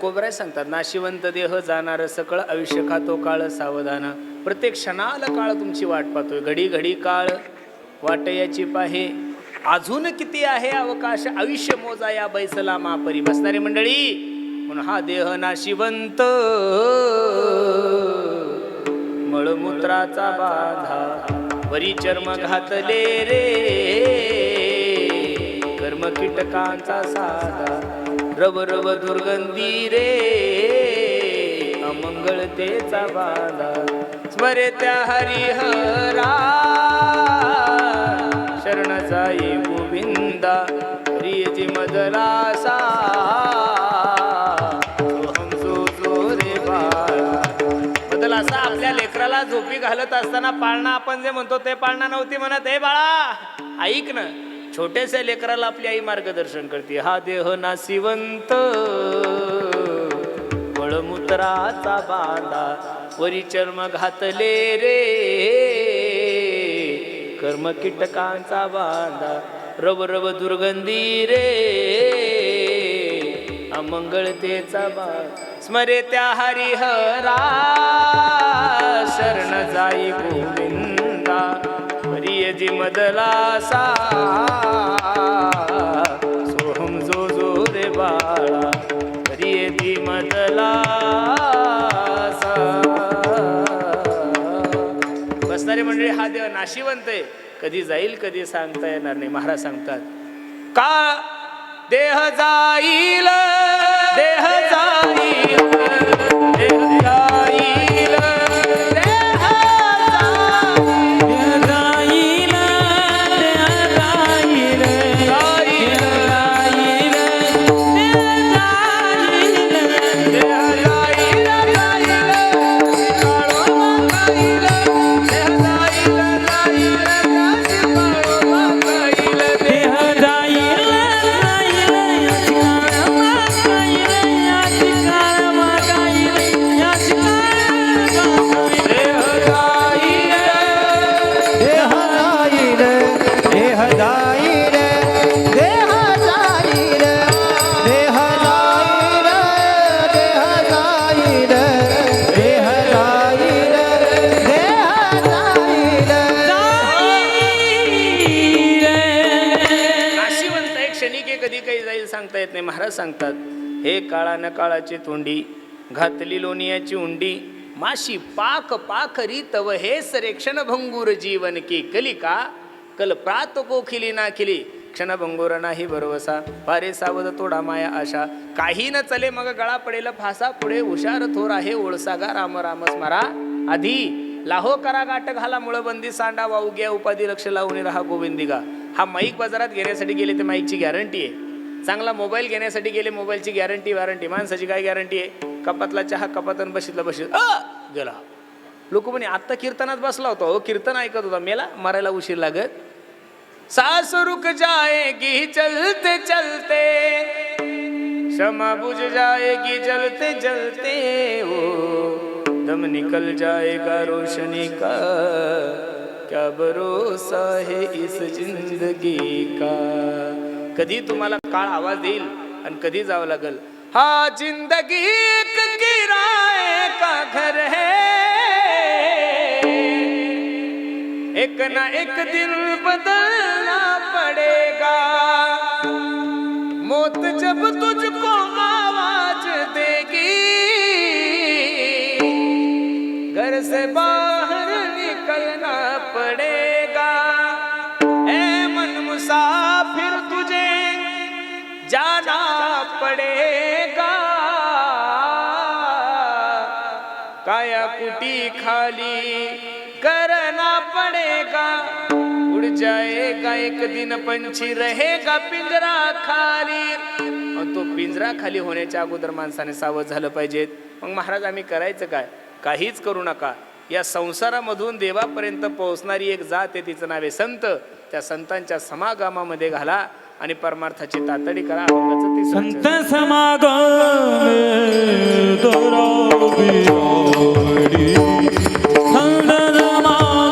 तुकोबराय सांगतात, नाशिवंत देह जाणार सकळ आयुष्य खातो काळ सावधान. प्रत्येक क्षणाला काळ तुमची वाट पाहतोय, घडी घडी काळ वाट याची पाहे. अजून किती आहे अवकाश, आयुष्य मोजा या बैसला मापरी. बसणारी मंडळी, म्हणून हा देह नाशिवंत मळमूत्राचा बाधा, वरी चर्म घातले रे कर्म कीटकांचा साधा. रव रव दुर्गंधी रे अमंगळतेचा बाधा. स्मरे त्या हरिहरा शरण जाई गोविंदा. हरिची मदलासा सोहम जो रे बाळा. मदलासा आपल्या लेकराला झोपी घालत असताना पाळणा आपण जे म्हणतो ते पाळणा नव्हती म्हणत. हे बाळा ऐक ना, छोट्याशा लेकराला आपली आई मार्गदर्शन करते. हा देह नाशिवंत मळमूत्राचा बांधा, वरी चर्म घातले रे कर्म कीटकांचा बांधा. रव रव दुर्गंधी रे अमंगळतेचा बांधा. स्मरे त्या हरिहरा शरण जाई गोविंदा. हरियजी मदलासा सोहम जो रे बाळा. हरियजी मदलासा. बसणारी मंडळी, हा देव नाशिवंत आहे, कधी जाईल कधी सांगता येणार नाही. महाराज सांगतात, का देह जाईल देह जाईल देह जाईल सांगता येत नाही. महाराज सांगतात, हे काळा न काळाची तोंडी घातली लोणियाची उंडी. माशी पाक पाखरी तव हे सरे क्षणभंगूर जीवन की कलिका. कल प्रात कोखिली ना खिली क्षणभंगूर नाही भरवसा. फारे सावध तोडा माया आशा. काही न चले मग गळा पडेल फासा. पुढे हुशार थोर आहे ओळसागा. राम राम स्मरा आधी लाहो करा गाठ घाला मुळबंदी सांडा. वाहू घ्या उपाधी लक्ष लावून राहा गोविंदिगा. हा माईक बाजारात घेण्यासाठी गेले तर माईकची गॅरंटी आहे. चांगला मोबाईल घेण्यासाठी गेले, मोबाईलची गॅरंटी वॉरंटी. माणसाची काय गॅरंटी आहे? कपातला चहा कपातन बशीत गेला. लोक म्हणे आत्ता कीर्तनात बसला होता, हो कीर्तन ऐकत होता, मेला मरायला उशीर लागत. सास रुक जाएगी चलते चलते, क्षमा बुझ जाएगी जलते जलते. वो दम निकल जाएगा रोशनी का, क्या भरोसा है इस जिंदगी का. कधी तुम्हाला काळ आवाज देईल आणि कधी जावं लागल. हा जिंदगी एक किराए का घर है, एक ना एक दिन बदलना पड़ेगा. मौत जब तुझको आवाज देगी, घर से बाहर निकलना पड़ेगा. ऐ मन मुसाफिर तुझे जाना पड़ेगा. काया कुटी खाली करना पड़ेगा. उड़ जाएगा एक दिन पंछी, रहेगा पिंजरा खाली. और तो पिंजरा खाली होण्याच्या अगोदर माणसाने सावध झालं पाहिजे. मग महाराज आम्ही करायचं काय? काहीच करू नका. या संसारामधून देवापर्यंत पोहोचणारी एक जात आहे, तिचं नाव आहे संत. त्या संतांच्या समागमामध्ये घाला आणि परमार्थाची तातडी करा. संत समागम संत समागम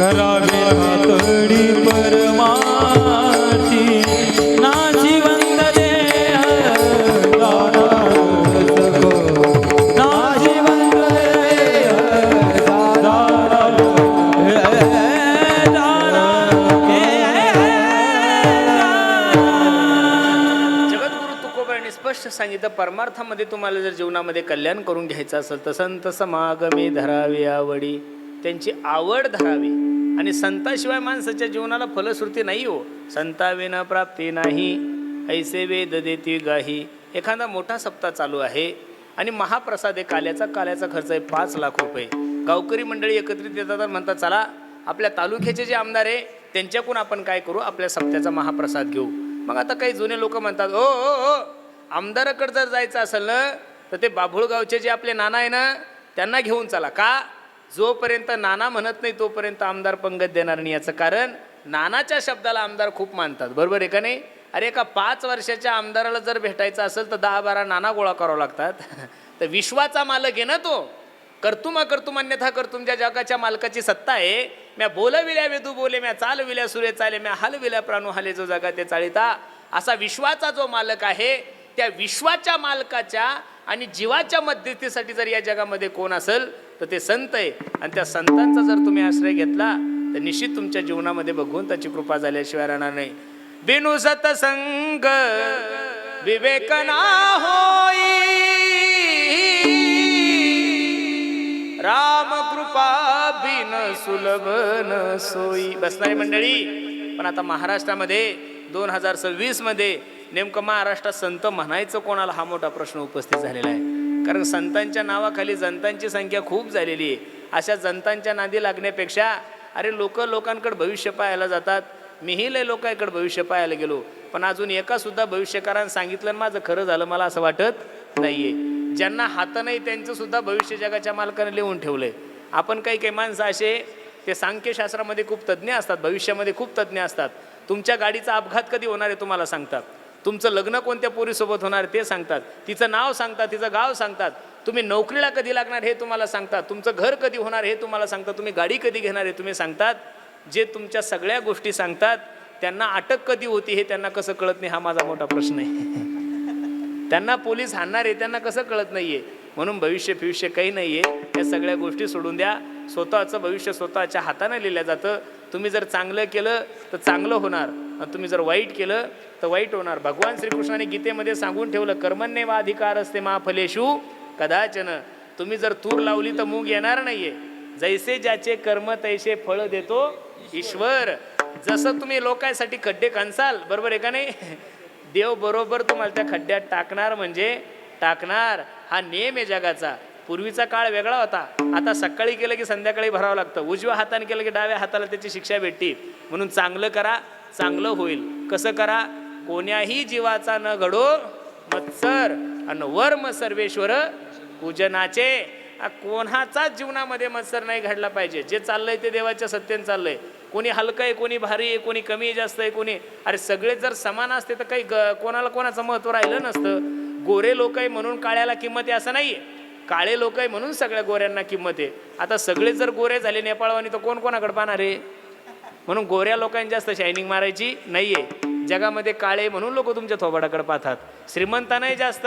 धरावे हातडी परमार्थी नाशिवंत देह दारासको नाशिवंत देह जगद्गुरु तुकोबांनी स्पष्ट सांगितलं, परमार्थामध्ये तुम्हाला जर जीवनामध्ये कल्याण करून घ्यायचं असेल तर संत समागमे धरावे आवडी, त्यांची आवड धरावी. आणि संताशिवाय माणसाच्या जीवनाला फलश्रुती नाही हो. संताविना प्राप्ती नाही, ऐसे वेद देती गाही. एखादा मोठा सप्ताह चालू आहे आणि महाप्रसाद आहे, काल्याचा खर्च आहे 5 लाख रुपये. गावकरी मंडळी एकत्रित येतात आणि म्हणतात चला आपल्या तालुक्याचे जे आमदार आहे त्यांच्याकडून आपण काय करू, आपल्या सप्त्याचा महाप्रसाद घेऊ. मग आता काही जुने लोक म्हणतात ओ ओ ओ आमदाराकडे जर जायचं असेल ना तर ते बाभुळगावचे जे आपले नाना आहे ना त्यांना घेऊन चला. का? जोपर्यंत नाना म्हणत नाही तोपर्यंत आमदार पंगत देणार नाही. याचं कारण नानाच्या शब्दाला आमदार खूप मानतात. बरोबर आहे का नाही? अरे एका 5 वर्षाच्या आमदाराला जर भेटायचं असेल तर 10-12 नाना गोळा करावं लागतात. तर विश्वाचा मालक आहे ना तो. कर्तुमा अन्यथा कर्तुम, ज्या जगाच्या मालकाची सत्ता आहे. म्या बोलविल्या वेदू बोले, म्या चालविल्या सूर्य चाले, म्या हलविल्या प्राणू हाले, जो जगा ते चाळिता. असा विश्वाचा जो मालक आहे त्या विश्वाच्या मालकाच्या आणि जीवाच्या मध्यस्थीसाठी जर या जगामध्ये कोण असेल तर ते संत आहे. आणि त्या संतांचा जर तुम्ही आश्रय घेतला तर निश्चित तुमच्या जीवनामध्ये भगवंताची कृपा झाल्याशिवाय राहणार नाही. बिनु सतसंग विवेक ना होई, राम कृपा बिन सुलभ न सोई. बसणारी मंडळी, पण आता महाराष्ट्रामध्ये 2026 मध्ये नेमकं महाराष्ट्रात संत म्हणायचं कोणाला हा मोठा प्रश्न उपस्थित झालेला आहे. कारण संतांच्या नावाखाली जनतांची संख्या खूप झालेली आहे. अशा जनतांच्या नादी लागण्यापेक्षा अरे लोकांकडे भविष्य पाहायला जातात. मीही लय लोकांकडे भविष्य पाहायला गेलो, पण अजून एकासुद्धा भविष्यकारानं सांगितलं माझं खरं झालं मला असं वाटत नाही आहे. ज्यांना हात नाही त्यांचंसुद्धा भविष्य जगाच्या मालकाने लिहून ठेवलं आहे. आपण काही माणसं असे ते सांख्यशास्त्रामध्ये खूप तज्ज्ञ असतात, भविष्यामध्ये खूप तज्ज्ञ असतात. तुमच्या गाडीचा अपघात कधी होणार आहे तुम्हाला सांगतात. तुमचं लग्न कोणत्या पोरीसोबत होणार ते सांगतात. तिचं नाव सांगतात, तिचं गाव सांगतात. तुम्ही नोकरीला कधी लागणार हे तुम्हाला सांगतात. तुमचं घर कधी होणार हे तुम्हाला सांगतात. तुम्ही गाडी कधी घेणार हे तुम्ही सांगतात. जे तुमच्या सगळ्या गोष्टी सांगतात त्यांना अटक कधी होती हे त्यांना कसं कळत नाही, हा माझा मोठा प्रश्न आहे. त्यांना पोलीस हाणणार आहे त्यांना कसं कळत नाही आहे. म्हणून भविष्य काही नाही आहे. या सगळ्या गोष्टी सोडून द्या. स्वतःचं भविष्य स्वतःच्या हाताने लिहिलं जातं. तुम्ही जर चांगलं केलं तर चांगलं होणार आणि तुम्ही जर वाईट केलं तर वाईट होणार. भगवान श्रीकृष्णाने गीतेमध्ये सांगून ठेवलं, कर्मण्येवाधिकार असते मा फलेषु कदाचन. तुम्ही जर तूर लावली तर मूग येणार नाहीये. जैसे ज्याचे कर्म तैसे फळ देतो ईश्वर. जसं तुम्ही लोकांसाठी खड्डे खणसाल, बरोबर आहे का नाही, देव बरोबर तुम्हाला त्या खड्ड्यात टाकणार म्हणजे टाकणार. हा नियम आहे जगाचा. पूर्वीचा काळ वेगळा होता. आता सकाळी केलं की संध्याकाळी भरावं लागतं. उजव्या हाताने केलं की डाव्या हाताला त्याची शिक्षा भेटते. म्हणून चांगलं करा, चांगलं होईल. कसं करा? कोण्याही जीवाचा न घडो मत्सर अन वर्म सर्वेश्वर पूजनाचे. कोणाचाच जीवनामध्ये मत्सर नाही घडला पाहिजे. जे चाललंय ते देवाच्या सत्तेने चाललंय. कोणी हलकं आहे, कोणी भारी आहे, कोणी कमी जास्त आहे, कोणी अरे सगळे जर समान असते तर काही कोणाला कोणाचं महत्त्व राहिलं नसतं. गोरे लोक आहे म्हणून काळ्याला किंमत आहे असं नाही आहे. काळे लोक आहे म्हणून सगळ्या गोऱ्यांना किंमत आहे. आता सगळे जर गोरे झाले नेपाळवानी तर कोण कोणाकडे पाहणार आहे. म्हणून गोऱ्या लोकांनी जास्त शायनिंग मारायची नाही आहे. जगामध्ये काळे म्हणून लोक तुमच्या थोबाडाकडे पाहतात. श्रीमंतांनाही जास्त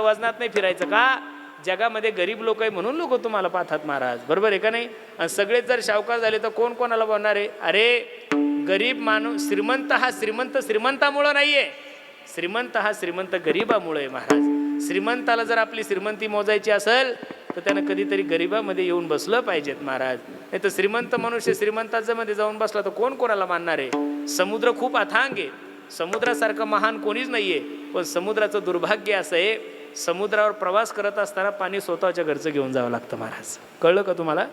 वजनात नाही फिरायचं का? जगामध्ये गरीब लोक आहे म्हणून लोक तुम्हाला पाहतात महाराज. बरोबर आहे का नाही? आणि सगळेच जर सावकार झाले तर कोण कोणाला बोलणार आहे? अरे गरीब माणूस श्रीमंत हा श्रीमंतामुळं नाही आहे. श्रीमंत हा श्रीमंत गरिबामुळे आहे महाराज. श्रीमंताला जर आपली श्रीमंती मोजायची असेल तर त्यानं कधीतरी गरिबामध्ये येऊन बसलं पाहिजेत महाराज. नाही तर श्रीमंत मनुष्य श्रीमंताच्या मध्ये जाऊन बसला तर कोण कोणाला मानणार आहे? समुद्र खूप अथांग आहे. समुद्रासारखं महान कोणीच नाही आहे. पण समुद्राचं दुर्भाग्य असं आहे, समुद्रावर प्रवास करत असताना पाणी स्वतःच्या घरचं घेऊन जावं लागतं महाराज. कळलं का तुम्हाला?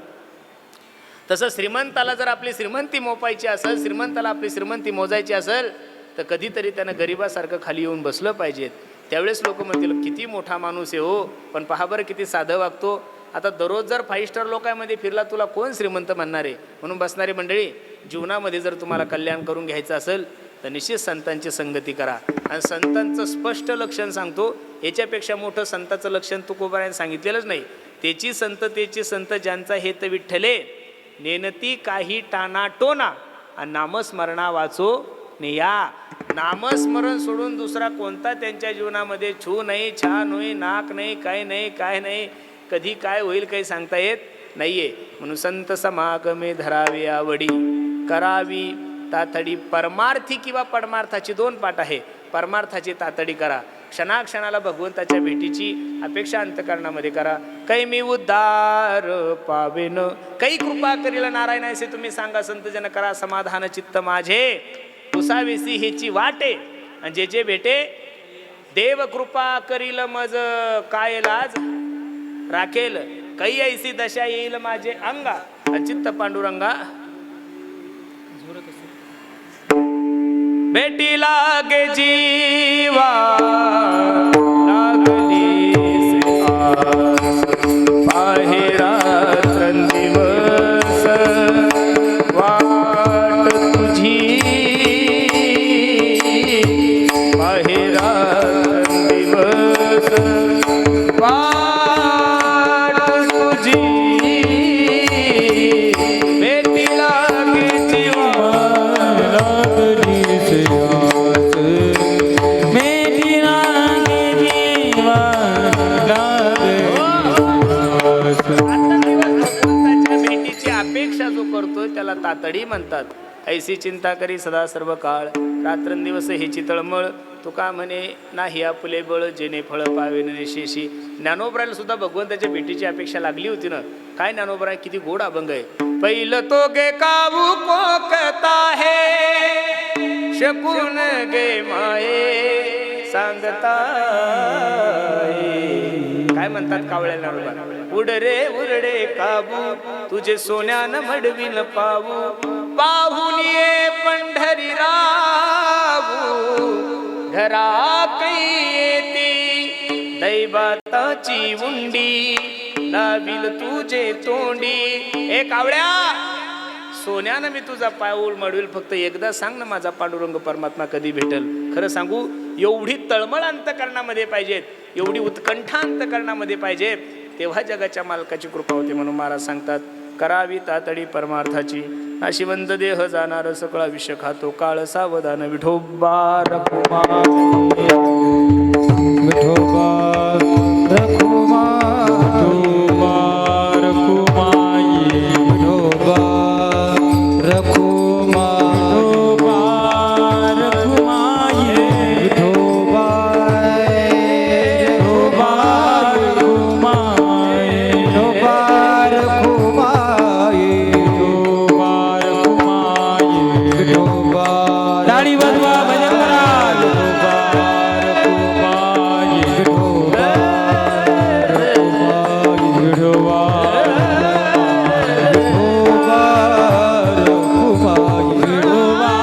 तसं श्रीमंताला जर आपली श्रीमंती मोपायची असेल, श्रीमंताला आपली श्रीमंती मोजायची असेल तर कधीतरी त्यानं गरिबासारखं खाली येऊन बसलं पाहिजेत. त्यावेळेस लोक म्हणतील किती मोठा माणूस आहे हो, पण पहा बरं किती साधं वागतो. आता दररोज जर 5 स्टार लोकांमध्ये फिरला तुला कोण श्रीमंत म्हणणार आहे? म्हणून बसणारी मंडळी, जीवनामध्ये जर तुम्हाला कल्याण करून घ्यायचं असेल तर निश्चित संतांची संगती करा. आणि संतांचं स्पष्ट लक्षण सांगतो, याच्यापेक्षा मोठं संताचं लक्षण तुकोबारायने सांगितलेलंच नाही. तेची संत ज्यांचा हेत विठ्ठले नेनती काही टाना टोना आणि नामस्मरणा वाचो निया. नामस्मरण सोडून दुसरा कोणता त्यांच्या जीवनामध्ये छू नाही, छान होई, नाक नाही, काय नाही, काय नाही, कधी काय होईल काही सांगता येत नाहीये. म्हणून संत समागमे धरावे आवडी, करावी तातडी. परमार्थी किंवा परमार्थाची दोन पाठ आहे. परमार्थाची तातडी करा, क्षणाक्षणाला भगवंताच्या भेटीची अपेक्षा अंतकरणामध्ये करा. कै मी उद्धार पावेन, काही कृपा करील नारायण असे तुम्ही सांगा. संतजन करा समाधान चित्त माझे, पुसावेसी हेची वाटे. आणि जे जे भेटे देव कृपा करील मज काय लाज राखेल. काही ऐसी दशा येईल माझे अंगा, अचित्त पांडुरंगा. भेटी लागे जीवा लागली से आस, पाहे रात्रंदिवस वाट तुझी, पाहे रात्रंदिवस वाट तुझी. भेटी लागे जीवा लागली से आस, मेरी लागे जीवा लागली आस. भगवंताच्या भेटीची अपेक्षा जो करतोय त्याला तातडी म्हणतात. ऐसी चिंता करी सदा सर्व काळ, रात्रंदिवस हेची तळमळ. तुका म्हणे नाही आपुले बळ, जेणे फळ पावे निशेषी. ज्ञानोबराला सुद्धा भगवंताच्या भेटीची अपेक्षा लागली होती ना. काय ज्ञानोबरा किती गोड अभंग आहे. पहिलं तो गे कावू कोकता है, शकून गे माये सांगता. काय म्हणतात कावळ्या ज्ञानोबा. उडरे उरडे काबू, तुझे सोन्यानं मडविन पाहू. पाहून ये पंढरी राहू, घरा कै येती दैवाताची उंडी. लाविल तुझे तोंडी. ए कावळ्या, सोन्यानं मी तुझा पाऊल मडविल, फक्त एकदा सांग ना माझा पांडुरंग परमात्मा कधी भेटल. खरं सांगू, एवढी तळमळ अंतकरणामध्ये पाहिजेत, एवढी उत्कंठा अंतकरणामध्ये पाहिजेत, तेव्हा जगाच्या मालकाची कृपा होते. म्हणून महाराज सांगतात करावी तातडी परमार्थाची. नाशिवंत देह जाणार सकळ विष खातो काळ, सावधान विठोबा रखुमा. विठोबा रखुमा, विठोबा रखुमाई, विठोबा रखुमा, विठोबा रखुमाई, विठोबा विठोबा रखुमाई, विठोबा रखुमाई, विठोबा रखुमाई, विठोबा टाळी वाजवा भजन करा. विठोबा रखुमाई, विठोबा विठोबा विठोबा रखुमाई, विठोबा.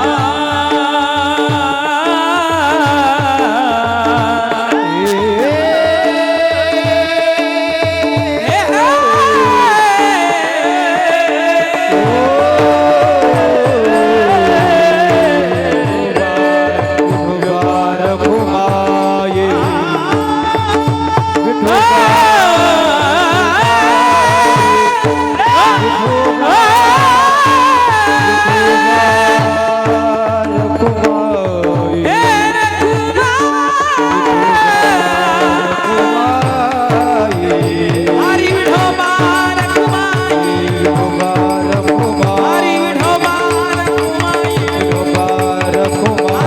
विठोबा रखुमाई, हरी विठोबा रखुमाई, विठोबा रखुमाई, हरी विठोबा रखुमाई, विठोबा रखुमाई, विठोबा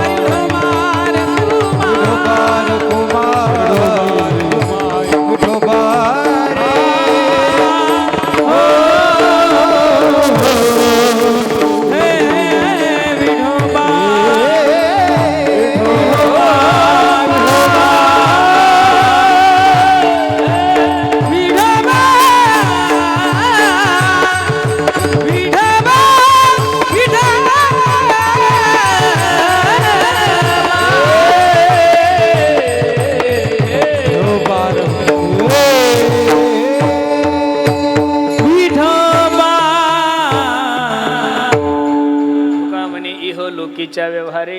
रखुमाई, विठोबा विठोबा. तुका म्हणे इह लोकीच्या व्यवहारे,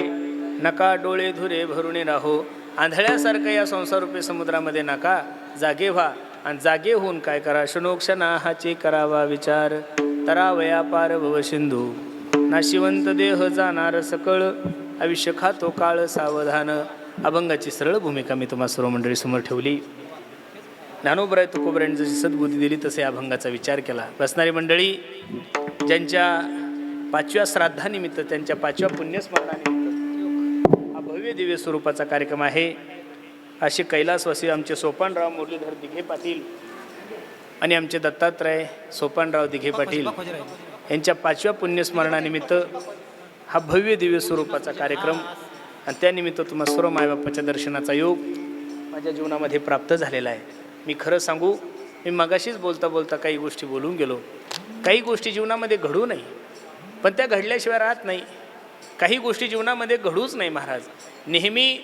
नका डोळे धुरे भरुणे राहो. आंधळ्यासारखं या संसारूपी समुद्रामध्ये नका, जागे व्हा. आणि जागे होऊन काय करा, क्षणोक्षणा हाची करावा विचार. तरावया पार भवसिंधू नाशिवंत देह जाणार सकळ आयुष्य खातो काळ सावधान. अभंगाची सरळ भूमिका मी तुम्हा सर्व मंडळी समोर ठेवली. ज्ञानोबराय तुकोबरायांनी जशी सद्बुद्धी दिली तसे अभंगाचा विचार केला. बसणारी मंडळी ज्यांच्या 5व्या श्राद्धानिमित्त, त्यांच्या 5व्या पुण्यस्मरणानिमित्त हा भव्य दिव्य स्वरूपाचा कार्यक्रम आहे. असे कैलासवासी आमचे सोपानराव मुरलीधर दिघे पाटील आणि आमचे दत्तात्रय सोपानराव दिघे पाटील यांच्या 5व्या पुण्यस्मरणानिमित्त हा भव्य दिव्य स्वरूपाचा कार्यक्रम आणि त्यानिमित्त तुम्हा सर्व मायबापाच्या दर्शनाचा योग माझ्या जीवनामध्ये प्राप्त झालेला आहे. मी खरं सांगू, मी मगाशीच बोलता बोलता काही गोष्टी बोलून गेलो. काही गोष्टी जीवनामध्ये घडू नाही, पण त्या घडल्याशिवाय राहत नाही. काही गोष्टी जीवनामध्ये घडूच नाही महाराज. नेहमी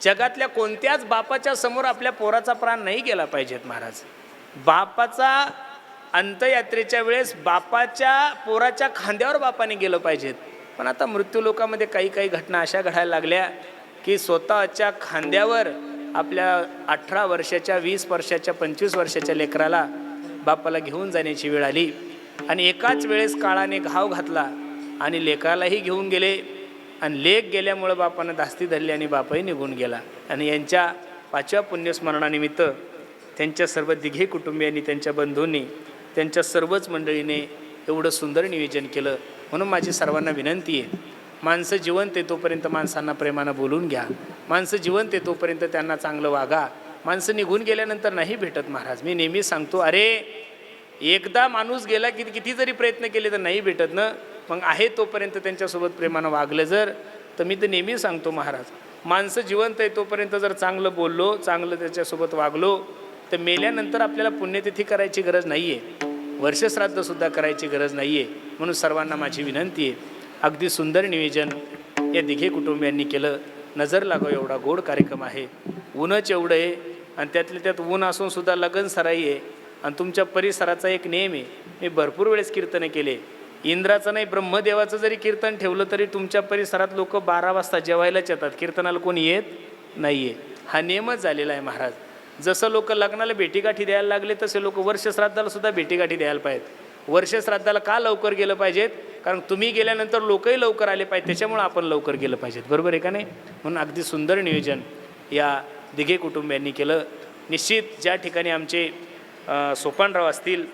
जगातल्या कोणत्याच बापाच्या समोर आपल्या पोराचा प्राण नाही गेला पाहिजेत महाराज. बापाचा अंत्ययात्रेच्या वेळेस बापाच्या पोराच्या खांद्यावर बापाने गेलं पाहिजेत. पण आता मृत्यू लोकामध्ये काही काही घटना अशा घडायला लागल्या की स्वतःच्या खांद्यावर आपल्या 18 वर्षाच्या 20 वर्षाच्या 25 वर्षाच्या लेकराला बापाला घेऊन जाण्याची वेळ आली आणि एकाच वेळेस काळाने घाव घातला आणि लेकरालाही घेऊन गेले आणि लेक गेल्यामुळं बापानं धास्ती धरली आणि बापाही निघून गेला. आणि यांच्या 5व्या पुण्यस्मरणानिमित्त त्यांच्या सर्व दिघे कुटुंबियांनी, त्यांच्या बंधूंनी, त्यांच्या सर्वच मंडळीने एवढं सुंदर नियोजन केलं. म्हणून माझी सर्वांना विनंती आहे, माणसं जिवंत आहे तोपर्यंत माणसांना प्रेमानं बोलून घ्या. माणसं जिवंत आहे तोपर्यंत त्यांना चांगलं वागा. माणसं निघून गेल्यानंतर नाही भेटत महाराज. मी नेहमी सांगतो, अरे एकदा माणूस गेला की किती जरी प्रयत्न केले तर नाही भेटत ना. मग आहे तोपर्यंत त्यांच्यासोबत प्रेमानं वागलं जर तर मी तर नेहमी सांगतो महाराज, माणसं जिवंत आहे तोपर्यंत जर चांगलं बोललो, चांगलं त्याच्यासोबत वागलो तर मेल्यानंतर आपल्याला पुण्यतिथी करायची गरज नाही आहे, वर्षश्राद्धसुद्धा करायची गरज नाही आहे. म्हणून सर्वांना माझी विनंती आहे, अगदी सुंदर नियोजन या दिघे कुटुंबियांनी केलं. नजर लागाव एवढा गोड कार्यक्रम आहे. ऊनच एवढं आहे आणि त्यातल्या त्यात ऊन असून सुद्धा लगन सराई आहे. आणि तुमच्या परिसराचा एक नियम आहे, मी भरपूर वेळेस कीर्तनं केले. इंद्राचं नाही ब्रह्मदेवाचं जरी कीर्तन ठेवलं तरी तुमच्या परिसरात लोक 12 वाजता जेवायलाच येतात, कीर्तनाला कोणी येत नाही आहे. हा नियमच झालेला आहे महाराज. जसं लोक लग्नाला भेटीगाठी द्यायला लागले तसे लोक वर्षश्राद्धाला सुद्धा भेटीगाठी द्यायला पाहिजेत. वर्षश्राद्धाला का लवकर गेलं पाहिजेत? कारण तुम्ही गेल्यानंतर लोकही लवकर आले पाहिजेत, त्याच्यामुळं आपण लवकर गेलं पाहिजेत. बरोबर आहे का नाही? म्हणून अगदी सुंदर नियोजन या दिघे कुटुंबियांनी केलं. निश्चित ज्या ठिकाणी आमचे सोपानराव असतील,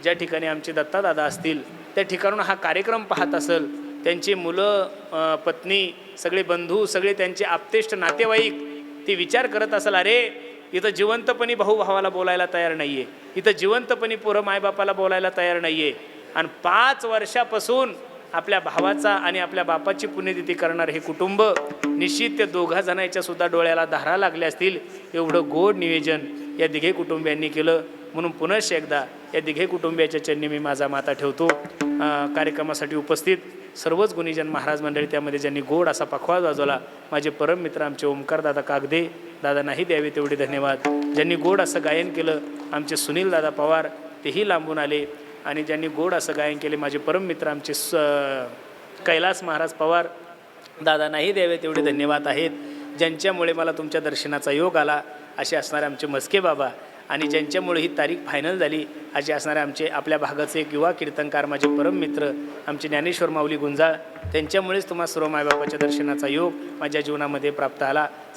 ज्या ठिकाणी आमचे दत्तादादा असतील, त्या ठिकाणून हा कार्यक्रम पाहत असेल, त्यांची मुलं, पत्नी, सगळे बंधू, सगळे त्यांचे आप्तेष्ट नातेवाईक ते विचार करत असेल, अरे इथं जिवंतपणी भाऊ भावाला बोलायला तयार नाही आहे, इथं जिवंतपणी पोरं मायबापाला बोलायला तयार नाही आहे. आणि 5 वर्षापासून आपल्या भावाचा आणि आपल्या बापाची पुण्यतिथी करणार हे कुटुंब, निश्चित त्या दोघा जणांच्या सुद्धा डोळ्याला धारा लागल्या असतील. एवढं गोड नियोजन या दिघे कुटुंबियांनी केलं. म्हणून पुनश्च एकदा या दिघे कुटुंबियाच्या चरणी मी माझा माता ठेवतो. कार्यक्रमासाठी उपस्थित सर्वच गुणीजन महाराज मंडळी, त्यामध्ये ज्यांनी गोड असा पखवाज वाजवला, माझे परम मित्र आमचे ओमकारदादा कागदे, दादा नाही द्यावे तेवढे धन्यवाद. ज्यांनी गोड असं गायन केलं आमचे सुनीलदादा पवार, तेही लांबून आले. आणि ज्यांनी गोड असं गायन केले माझे परम मित्र आमचे कैलास महाराज पवार, दादा नाही द्यावे तेवढे धन्यवाद आहेत. ज्यांच्यामुळे मला तुमच्या दर्शनाचा योग आला असे असणारे आमचे मस्के बाबा, आणि ज्यांच्यामुळे ही तारीख फायनल झाली असे असणारे आमचे आपल्या भागाचे एक युवा कीर्तनकार माझे परम मित्र आमचे ज्ञानेश्वर माऊली गुंजाळ, त्यांच्यामुळेच तुम्हा सर्व मायबापाच्या दर्शनाचा योग माझ्या जीवनामध्ये प्राप्त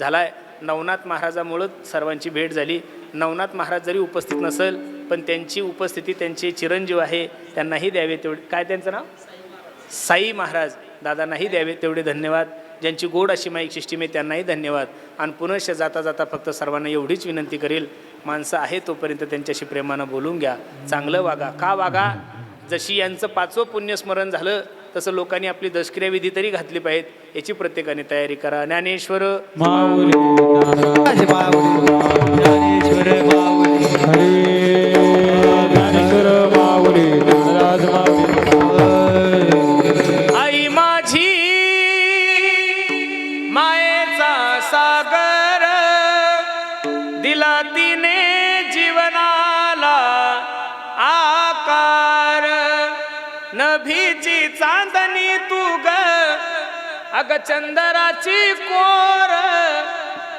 झाला आहे. नवनाथ महाराजामुळं सर्वांची भेट झाली. नवनाथ महाराज जरी उपस्थित नसेल पण त्यांची उपस्थिती, त्यांचे चिरंजीव आहे, त्यांनाही द्यावे तेवढे, काय त्यांचं नाव, साई महाराज, दादांनाही द्यावे तेवढे धन्यवाद. ज्यांची गोड अशी माईक सिस्टीम आहे त्यांनाही धन्यवाद. आणि पुनश्च जाता जाता फक्त सर्वांना एवढीच विनंती करेल, माणसं आहे तोपर्यंत त्यांच्याशी प्रेमानं बोलून घ्या, चांगलं वागा. का वागा? जशी यांचं 5वं पुण्यस्मरण झालं तसं लोकांनी आपली दशक्रियाविधी तरी घातली पाहिजेत, याची प्रत्येकाने तयारी करा. ज्ञानेश्वर माऊली ज्ञानेश्वर माऊली हरे ज्ञानेश्वर माऊली ज्ञानराज माऊली. आई माझी मायेचा सागर दिला तिने जीवनाला आकार, नभीची चांदणी तू ग अग चंदराची कोर,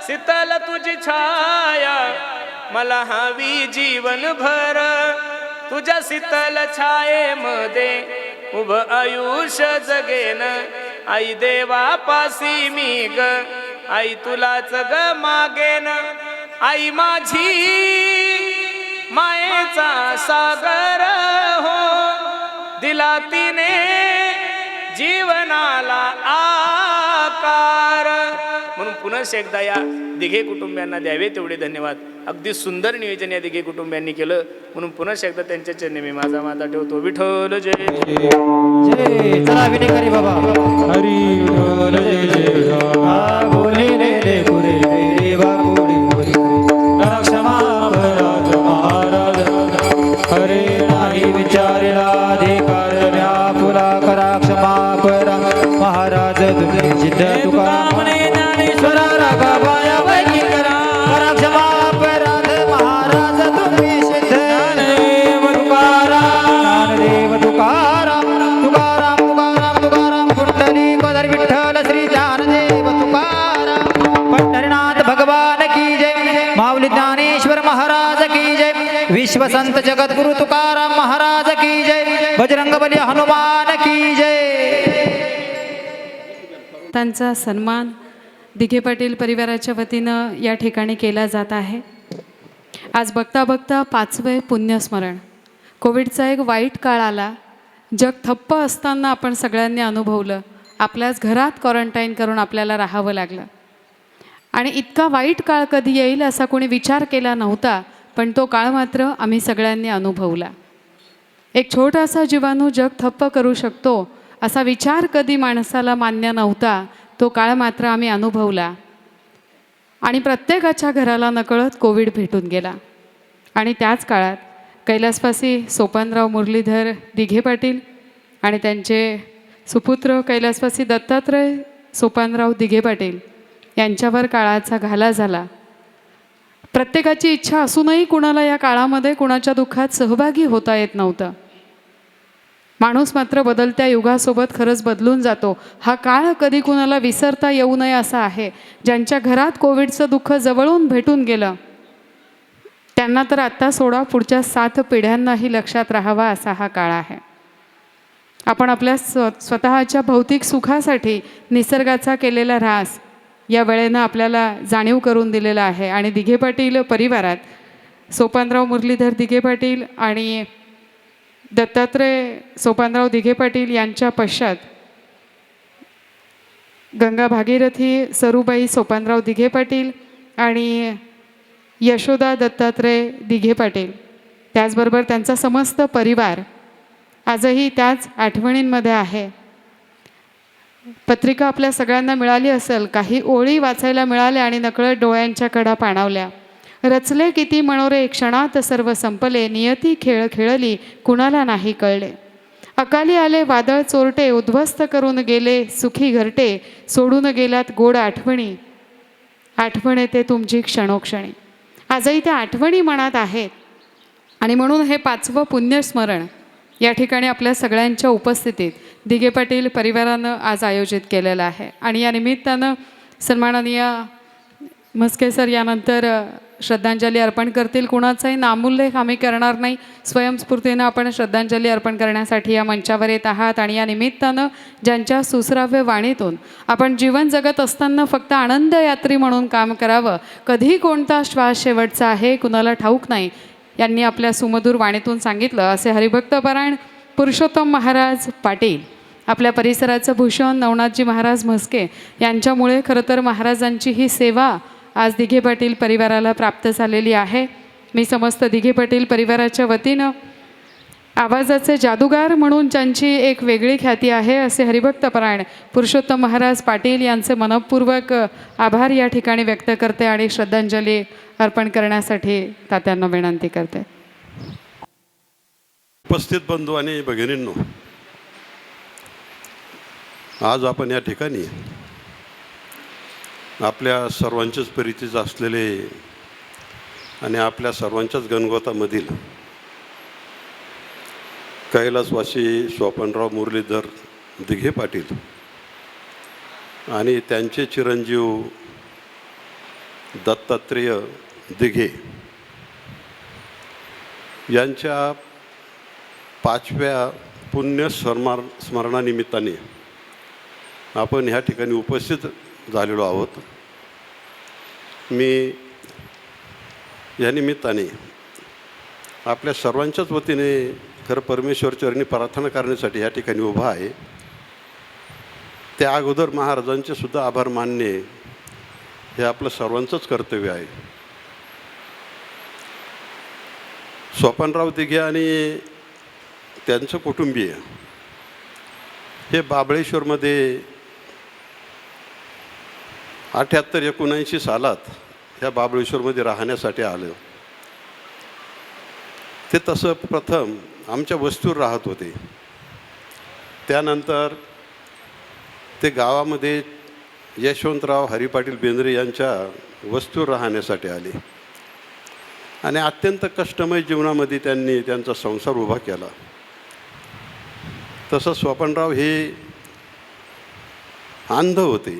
शीतल तुझी छाया मला हवी जीवन भर. तुझ्या शीतल छायेमध्ये उभ आयुष्य जगेन आई देवापासी मी ग आई तुलाच ग मागेन आई माझी मायेचा सागर हो दिला तिने जीवनाला आकार म्हणून पुन्हा एकदा या दिघे कुटुंबियांना द्यावे तेवढे धन्यवाद. अगदी सुंदर नियोजन या दिघे कुटुंबियांनी केलं म्हणून पुन्हा एकदा त्यांच्या चरणी मी माझा माता ठेवतो. विठ्ठल जय जय चला विनेकरी बाबा हरी विठ्ठल जय जय विठ्ठल. हा बोले रे पुरे रे बापुरी बोले क्षमा महाराज महाराज हरे नाही विचारला अधिकार व्यापुला करा क्षमा करा महाराज तुम्ही सिद्ध तुकाराम ज्ञानेश्वर रागाबाया वैकी करा क्षमा अपराध महाराज तुम्ही सिद्ध ज्ञानदेव तुकाराम तुकाराम तुकाराम तुकाराम कुंडली बदर विठ्ठल श्री ज्ञानदेव तुकाराम पंढरीनाथ भगवान की जय माऊली ज्ञानेश्वर महाराज की जय विश्व संत जगद्गुरु तुकाराम महाराज की जय बजरंगबली हनुमान की जय. त्यांचा सन्मान दिघे पाटील परिवाराच्या वतीनं या ठिकाणी केला जात आहे. आज बघता बघता 5वे पुण्यस्मरण. कोविडचा एक वाईट काळ आला. जग ठप्प असताना आपण सगळ्यांनी अनुभवलं. आपल्याच घरात क्वारंटाईन करून आपल्याला राहावं लागलं आणि इतका वाईट काळ कधी येईल असा कोणी विचार केला नव्हता, पण तो काळ मात्र आम्ही सगळ्यांनी अनुभवला. एक छोटासा जीवाणू जग ठप्प करू शकतो असा विचार कधी माणसाला मान्य नव्हता, तो काळ मात्र आम्ही अनुभवला आणि प्रत्येकाच्या घराला नकळत कोविड भेटून गेला. आणि त्याच काळात कैलासवासी सोपानराव मुरलीधर दिघे पाटील आणि त्यांचे सुपुत्र कैलासवासी दत्तात्रय सोपानराव दिघे पाटील यांच्यावर काळाचा घाला झाला. प्रत्येकाची इच्छा असूनही कुणाला या काळामध्ये कुणाच्या दुःखात सहभागी होता येत नव्हतं. माणूस मात्र बदलत्या युगासोबत खरंच बदलून जातो. हा काळ कधी कुणाला विसरता येऊ नये असा आहे. ज्यांच्या घरात कोविडचं दुःख जवळून भेटून गेलं त्यांना तर आत्ता सोडा, पुढच्या 7 पिढ्यांनाही लक्षात राहावा असा हा काळ आहे. आपण आपल्या स्वतःच्या भौतिक सुखासाठी निसर्गाचा केलेला ऱ्हास या वेळेनं आपल्याला जाणीव करून दिलेला आहे. आणि दिघे पाटील परिवारात सोपानराव मुरलीधर दिघे पाटील आणि दत्तात्रय सोपानराव दिघे पाटील यांच्या पश्चात गंगा भागीरथी सरूबाई सोपानराव दिघे पाटील आणि यशोदा दत्तात्रय दिघे पाटील, त्याचबरोबर त्यांचा समस्त परिवार आजही त्याच आठवणींमध्ये आहे. पत्रिका आपल्या सगळ्यांना मिळाली असेल. काही ओळी वाचायला मिळाल्या आणि नकळत डोळ्यांच्या कडा पाणावल्या. रचले किती मनोरे क्षणात सर्व संपले, नियती खेळ खेळली कुणाला नाही कळले. अकाली आले वादळ चोरटे, उद्ध्वस्त करून गेले सुखी घरटे, सोडून गेलात गोड आठवणी, आठवण येते तुमची क्षणोक्षणी. आजही त्या आठवणी मनात आहेत आणि म्हणून हे 5वं पुण्यस्मरण या ठिकाणी आपल्या सगळ्यांच्या उपस्थितीत दिघे पाटील परिवारानं आज आयोजित केलेलं आहे. आणि या निमित्तानं सन्माननीय म्हस्के सर यानंतर श्रद्धांजली अर्पण करतील. कुणाचाही नामोल्लेख आम्ही करणार नाही. स्वयंस्फूर्तीनं आपण श्रद्धांजली अर्पण करण्यासाठी या मंचावर येत आहात. आणि या निमित्तानं ज्यांच्या सुश्राव्य वाणीतून आपण जीवन जगत असताना फक्त आनंद यात्री म्हणून काम करावं, कधी कोणता श्वास शेवटचा आहे कुणाला ठाऊक नाही, यांनी आपल्या सुमधुर वाणीतून सांगितलं. असे हरिभक्तपरायण पुरुषोत्तम महाराज पाटील आपल्या परिसराचं भूषण नवनाथजी महाराज म्हस्के यांच्यामुळे खरं तर महाराजांची ही सेवा आज दिघे पाटील परिवाराला प्राप्त झालेली आहे. मी समस्त दिघे पाटील परिवाराच्या वतीनं आवाजाचे जादूगार म्हणून ज्यांची एक वेगळी ख्याती आहे असे हरिभक्तपरायण पुरुषोत्तम महाराज पाटील यांचे मनपूर्वक आभार या ठिकाणी व्यक्त करते आणि श्रद्धांजली अर्पण करण्यासाठी तात्यांना विनंती करते. उपस्थित बंधू आणि भगिनींनो, आज आपण या ठिकाणी आपल्या सर्वांचेच परिचित असलेले आणि आपल्या सर्वांच्याच गणगोतामधील कैलासवासी सोपानराव मुरलीधर दिघे पाटील आणि त्यांचे चिरंजीव दत्तात्रेय दिघे यांच्या 5व्या स्मरणानिमित्ताने आपण ह्या ठिकाणी उपस्थित झालेलो आहोत. मी या निमित्ताने आपल्या सर्वांच्याच वतीने खरं परमेश्वरचरणी प्रार्थना करण्यासाठी या ठिकाणी उभा आहे. त्या अगोदर महाराजांचे सुद्धा आभार मानणे हे आपलं सर्वांचंच कर्तव्य आहे. स्वपनराव दिघे आणि त्यांचं कुटुंबीय हे बाबळेश्वरमध्ये 78-79 सालात ह्या बाबळेश्वरमध्ये राहण्यासाठी आलं. ते तसं प्रथम आमच्या वस्तीवर राहत होते. त्यानंतर ते गावामध्ये यशवंतराव हरिपाटील बेंद्रे यांच्या वस्तीवर राहण्यासाठी आले आणि अत्यंत कष्टमय जीवनामध्ये त्यांनी त्यांचा संसार उभा केला. तसं स्वपनराव हे अंध होते.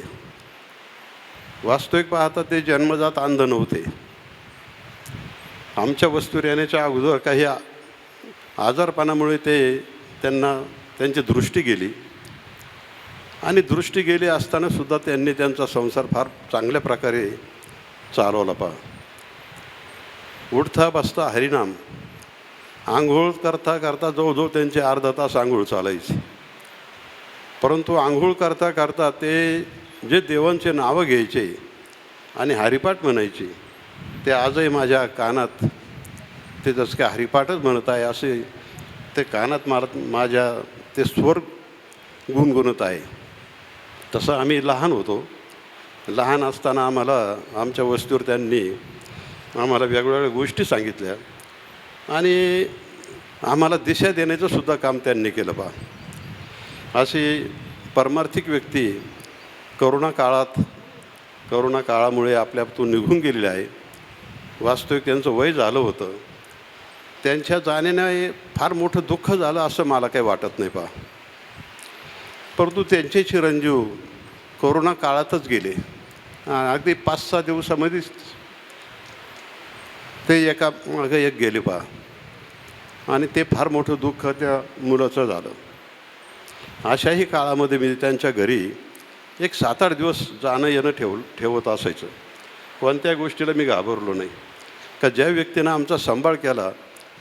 वास्तविक पाहता ते जन्मजात अंध नव्हते. आमच्या वस्तीवर येण्याच्या अगोदर काही आजारपणामुळे त्यांची दृष्टी गेली आणि दृष्टी गेली असताना सुद्धा त्यांनी त्यांचा संसार फार चांगल्या प्रकारे चालवला. उठता बसता हरिनाम, आंघोळ करता करता जवळजवळ त्यांचे अर्धा तास आंघोळ चालायची. परंतु आंघोळ करता करता ते जे देवांचे नावं घ्यायचे आणि हरिपाठ म्हणायचे ते आजही माझ्या कानात, ते जसं काय हरिपाठच म्हणत आहे असे ते कानात माझ्या ते स्वर गुणगुणत आहे. तसं आम्ही लहान होतो. लहान असताना आमच्या वस्तीवर त्यांनी आम्हाला वेगवेगळ्या गोष्टी सांगितल्या आणि आम्हाला दिशा देण्याचं सुद्धा काम त्यांनी केलं. अशी परमार्थिक व्यक्ती करोना काळामुळे आपल्यातून निघून गेलेली आहे. वास्तविक त्यांचं वय झालं होतं. त्यांच्या जाण्याने फार मोठं दुःख झालं असं मला काही वाटत नाही. परंतु त्यांचे चिरंजीव कोरोना काळातच गेले. अगदी 5-6 दिवसामध्येच ते एका मागं एक गेले आणि ते फार मोठं दुःख त्या मुलाचं झालं. अशाही काळामध्ये मी त्यांच्या घरी एक 7-8 दिवस जाणं येणं ठेवत असायचं. कोणत्या गोष्टीला मी घाबरलो नाही. का ज्या व्यक्तीनं आमचा सांभाळ केला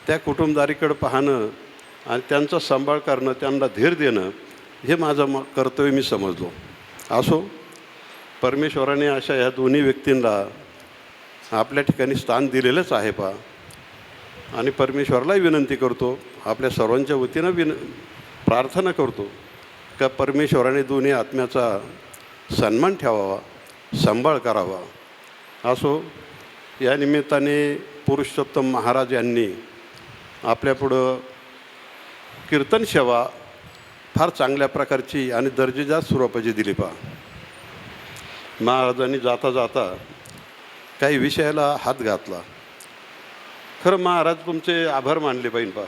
त्या कुटुंबदारीकडं पाहणं आणि त्यांचा सांभाळ करणं, त्यांना धीर देणं हे माझं कर्तव्य मी समजलो. असो, परमेश्वराने अशा ह्या दोन्ही व्यक्तींना आपल्या ठिकाणी स्थान दिलेलंच आहे. आणि परमेश्वरालाही विनंती करतो, आपल्या सर्वांच्या वतीनं प्रार्थना करतो का परमेश्वराने दोन्ही आत्म्याचा सन्मान ठेवावा, सांभाळ करावा. असो, या निमित्ताने पुरुषोत्तम महाराज यांनी आपल्यापुढं कीर्तन सेवा फार चांगल्या प्रकारची आणि दर्जेदार स्वरूपाची दिली. महाराजांनी जाता जाता काही विषयाला हात घातला. खरं महाराज तुमचे आभार मानले पाहिजे.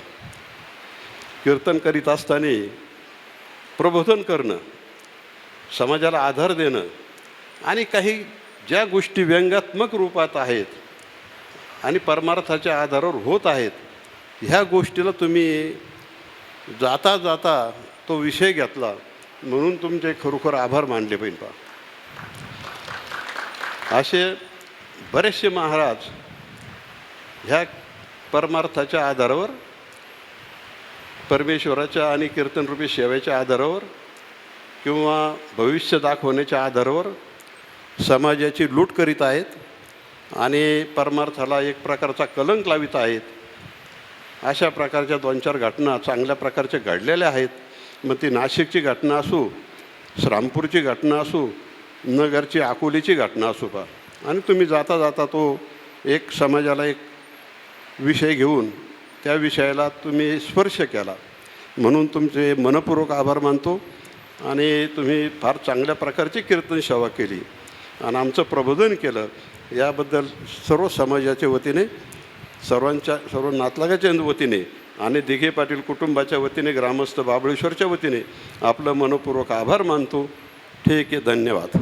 कीर्तन करीत असताना प्रबोधन करणं, समाजाला आधार देणं आणि काही ज्या गोष्टी व्यंगात्मक रूपात आहेत आणि परमार्थाच्या आधारावर होत आहेत ह्या गोष्टीला तुम्ही जाता जाता तो विषय घेतला म्हणून तुमचे खरोखर आभार मानले पाहिजे. असे बरेचसे महाराज ह्या परमार्थाच्या आधारावर, परमेश्वराच्या आणि कीर्तनरूपी सेवेच्या आधारावर किंवा भविष्य दाखवण्याच्या आधारावर समाजाची लूट करीत आहेत आणि परमार्थाला एक प्रकारचा कलंक लावित आहेत. अशा प्रकारच्या 2-4 घटना चांगल्या प्रकारच्या घडलेल्या आहेत. मग ती नाशिकची घटना असो, श्रामपूरची घटना असो, नगरची अकोलीची घटना असो. आणि तुम्ही जाता जाता तो एक समाजाला एक विषय घेऊन त्या विषयाला तुम्ही स्पर्श केला म्हणून तुमचे मनपूर्वक आभार मानतो. आणि तुम्ही फार चांगल्या प्रकारची कीर्तन सेवा केली आणि आमचं प्रबोधन केलं. याबद्दल सर्व समाजाच्या वतीने, सर्व नातलगाच्या वतीने आणि दिघे पाटील कुटुंबाच्या वतीने, ग्रामस्थ बाबळेश्वरच्या वतीने आपलं मनपूर्वक आभार मानतो. ठीक आहे, धन्यवाद.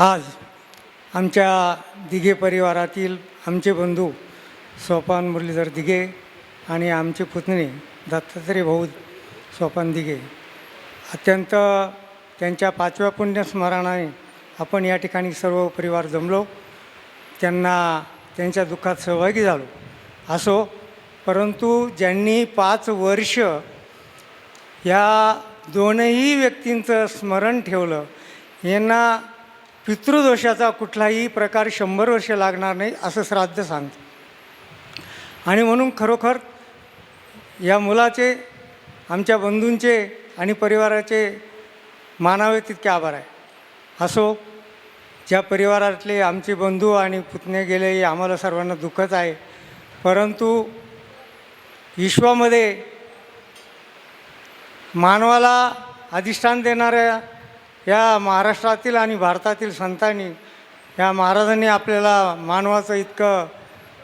आज आमच्या दिघे परिवारातील आमचे बंधू सोपान मुरलीधर दिघे आणि आमचे पुतणे दत्तात्रय भाऊ सोपान दिघे अत्यंत त्यांच्या 5व्या पुण्यस्मरणाने आपण या ठिकाणी सर्व परिवार जमलो, त्यांना त्यांच्या दुःखात सहभागी झालो असो. परंतु ज्यांनी 5 वर्ष या दोनही व्यक्तींचं स्मरण ठेवलं, यांना पितृदोषाचा कुठलाही प्रकार 100 वर्ष लागणार नाही असं श्राद्ध सांगतं. आणि म्हणून खरोखर या मुलाचे, आमच्या बंधूंचे आणि परिवाराचे मानावे तितके आभार आहे. असो, ज्या परिवारातले आमचे बंधू आणि पुतणे गेले हे आम्हाला सर्वांना दुःखच आहे. परंतु विश्वामध्ये मानवाला अधिष्ठान देणाऱ्या या महाराष्ट्रातील आणि भारतातील संतांनी, या महाराजांनी आपल्याला मानवाचं इतकं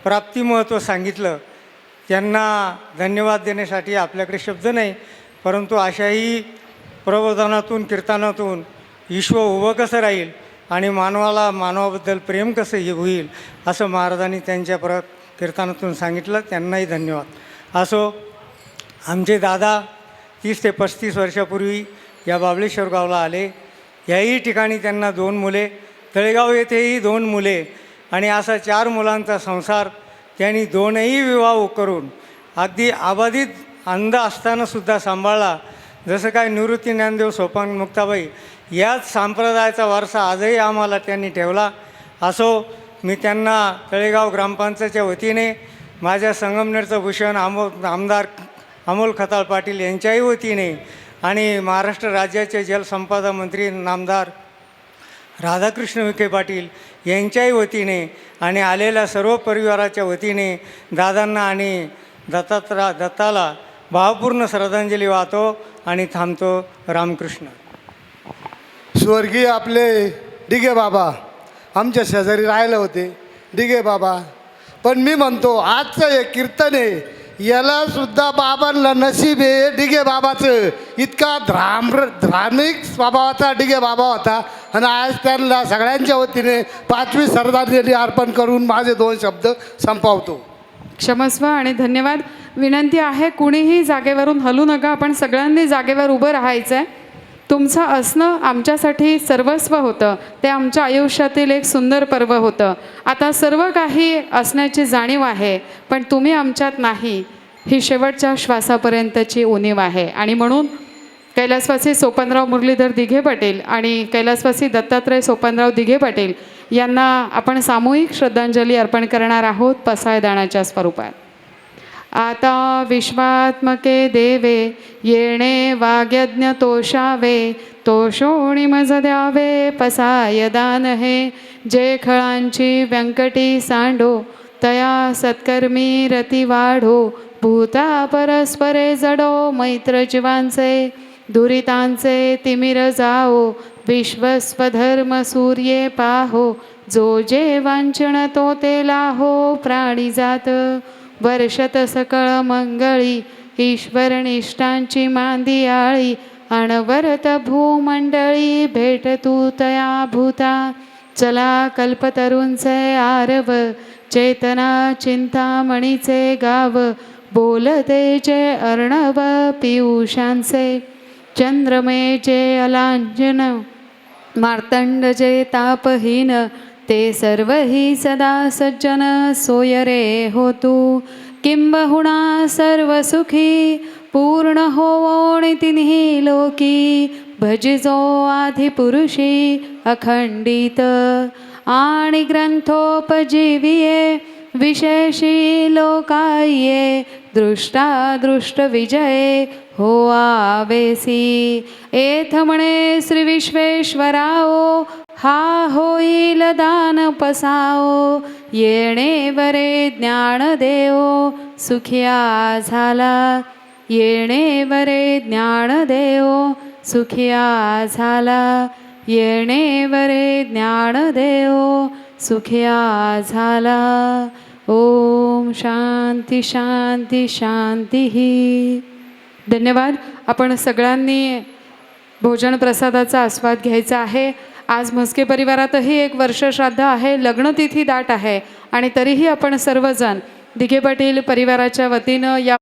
प्राप्तिमहत्त्व सांगितलं. त्यांना धन्यवाद देण्यासाठी आपल्याकडे शब्द नाही. परंतु अशाही प्रबोधनातून, कीर्तनातून विश्व उभं कसं राहील आणि मानवाला मानवाबद्दल प्रेम कसं होईल असं महाराजांनी त्यांच्या कीर्तनातून सांगितलं. त्यांनाही धन्यवाद. असो, आमचे दादा 30 ते 35 वर्षापूर्वी या बाबळेश्वर गावला आले. याही ठिकाणी त्यांना 2 मुले, तळेगाव येथेही 2 मुले आणि असा 4 मुलांचा संसार त्यांनी 2ही विवाह करून अगदी अबाधित अंध असतानासुद्धा सांभाळला. जसं काय निवृत्ती ज्ञानदेव सोपान मुक्ताबाई याच संप्रदायाचा वारसा आजही आम्हाला त्यांनी ठेवला. असो, मी त्यांना तळेगाव ग्रामपंचायतच्या वतीने, माझ्या संगमनेरचं भूषण आमदार अमोल खताळ पाटील यांच्याही वतीने आणि महाराष्ट्र राज्याचे जलसंपदा मंत्री नामदार राधाकृष्ण विखे पाटील यांच्याही वतीने आणि आलेल्या सर्व परिवाराच्या वतीने दादांना आणि दत्ताला भावपूर्ण श्रद्धांजली वाहतो आणि थांबतो. रामकृष्ण. स्वर्गीय आपले दिघे बाबा आमच्या शेजारी राहिले होते, दिघे बाबा. पण मी म्हणतो आजचं हे कीर्तन आहे, याला सुद्धा बाबांना नशीब आहे. दिघे बाबाचं इतका धार्मिक स्वभावाचा दिघे बाबा होता आणि आज त्यांना सगळ्यांच्या वतीने 5वी श्रद्धांजली अर्पण करून माझे 2 शब्द संपवतो. क्षमस्व आणि धन्यवाद. विनंती आहे, कुणीही जागेवरून हलू नका. आपण सगळ्यांनी जागेवर उभं राहायचं आहे. तुमचं असणं आमच्यासाठी सर्वस्व होतं. ते आमच्या आयुष्यातील एक सुंदर पर्व होतं. आता सर्व काही असण्याची जाणीव आहे, पण तुम्ही आमच्यात नाही, ही शेवटच्या श्वासापर्यंतची उणीव आहे. आणि म्हणून कैलासवासी सोपानराव मुरलीधर दिघे पाटील आणि कैलासवासी दत्तात्रय सोपानराव दिघे पाटील यांना आपण सामूहिक श्रद्धांजली अर्पण करणार आहोत पसायदानाच्या स्वरूपात. आता विश्वात्मके देवे येणे वाग्यज्ञ तोषावे, तोषोणी मज द्यावे पसाय दान हे. जे खळांची व्यंकटी सांडो, तया सत्कर्मी रती वाढो. भूता परस्परे जडो, मैत्र जीवांचे दुरितांचे तिमिर जाओ. विश्वस्वधर्म सूर्ये पाहो, जो जे वांचन तो ते लाहो. प्राणी जात वर्षत सकळ मंगळी, ईश्वर निष्ठांची मांदी आळी. अणवरत भूमंडळी भेट तू तया भूता. चला कल्पतरूंचे आरव, चेतना चिंतामणीचे गाव. बोलते जे अर्णव पियुषांचे, चंद्रमे जे अलांजन. मार्तंड जे तापहीन, ते सर्व ही सदा सज्जन. सोय रे हो तू किंबहुना सर्व सुखी, पूर्ण होवोणी तिन्ही लोकी. भजिजो आदिपुरुषी अखंडित, आणि ग्रंथोपजीविये विशेषी लोकाये. दृष्टादृष्ट विजये हो आवेसी. एथ म्हणे श्री विश्वेश्वराओ, हा होईल दान पसाओ. येणे वरे ज्ञान देओ, सुखिया झाला. येणे वरे ज्ञान देओ, सुखिया झाला. येणे वरे ज्ञान देओ, सुखिया झाला. ओम शांती शांती शांती. धन्यवाद. आपण सगळ्यांनी भोजन प्रसादाचा आस्वाद घ्यायचा आहे. आज म्हस्के परिवारातही एक वर्षश्राद्ध आहे, लग्नतिथी दाट आहे आणि तरीही आपण सर्वजण दिघे पाटील परिवाराच्या वतीनं या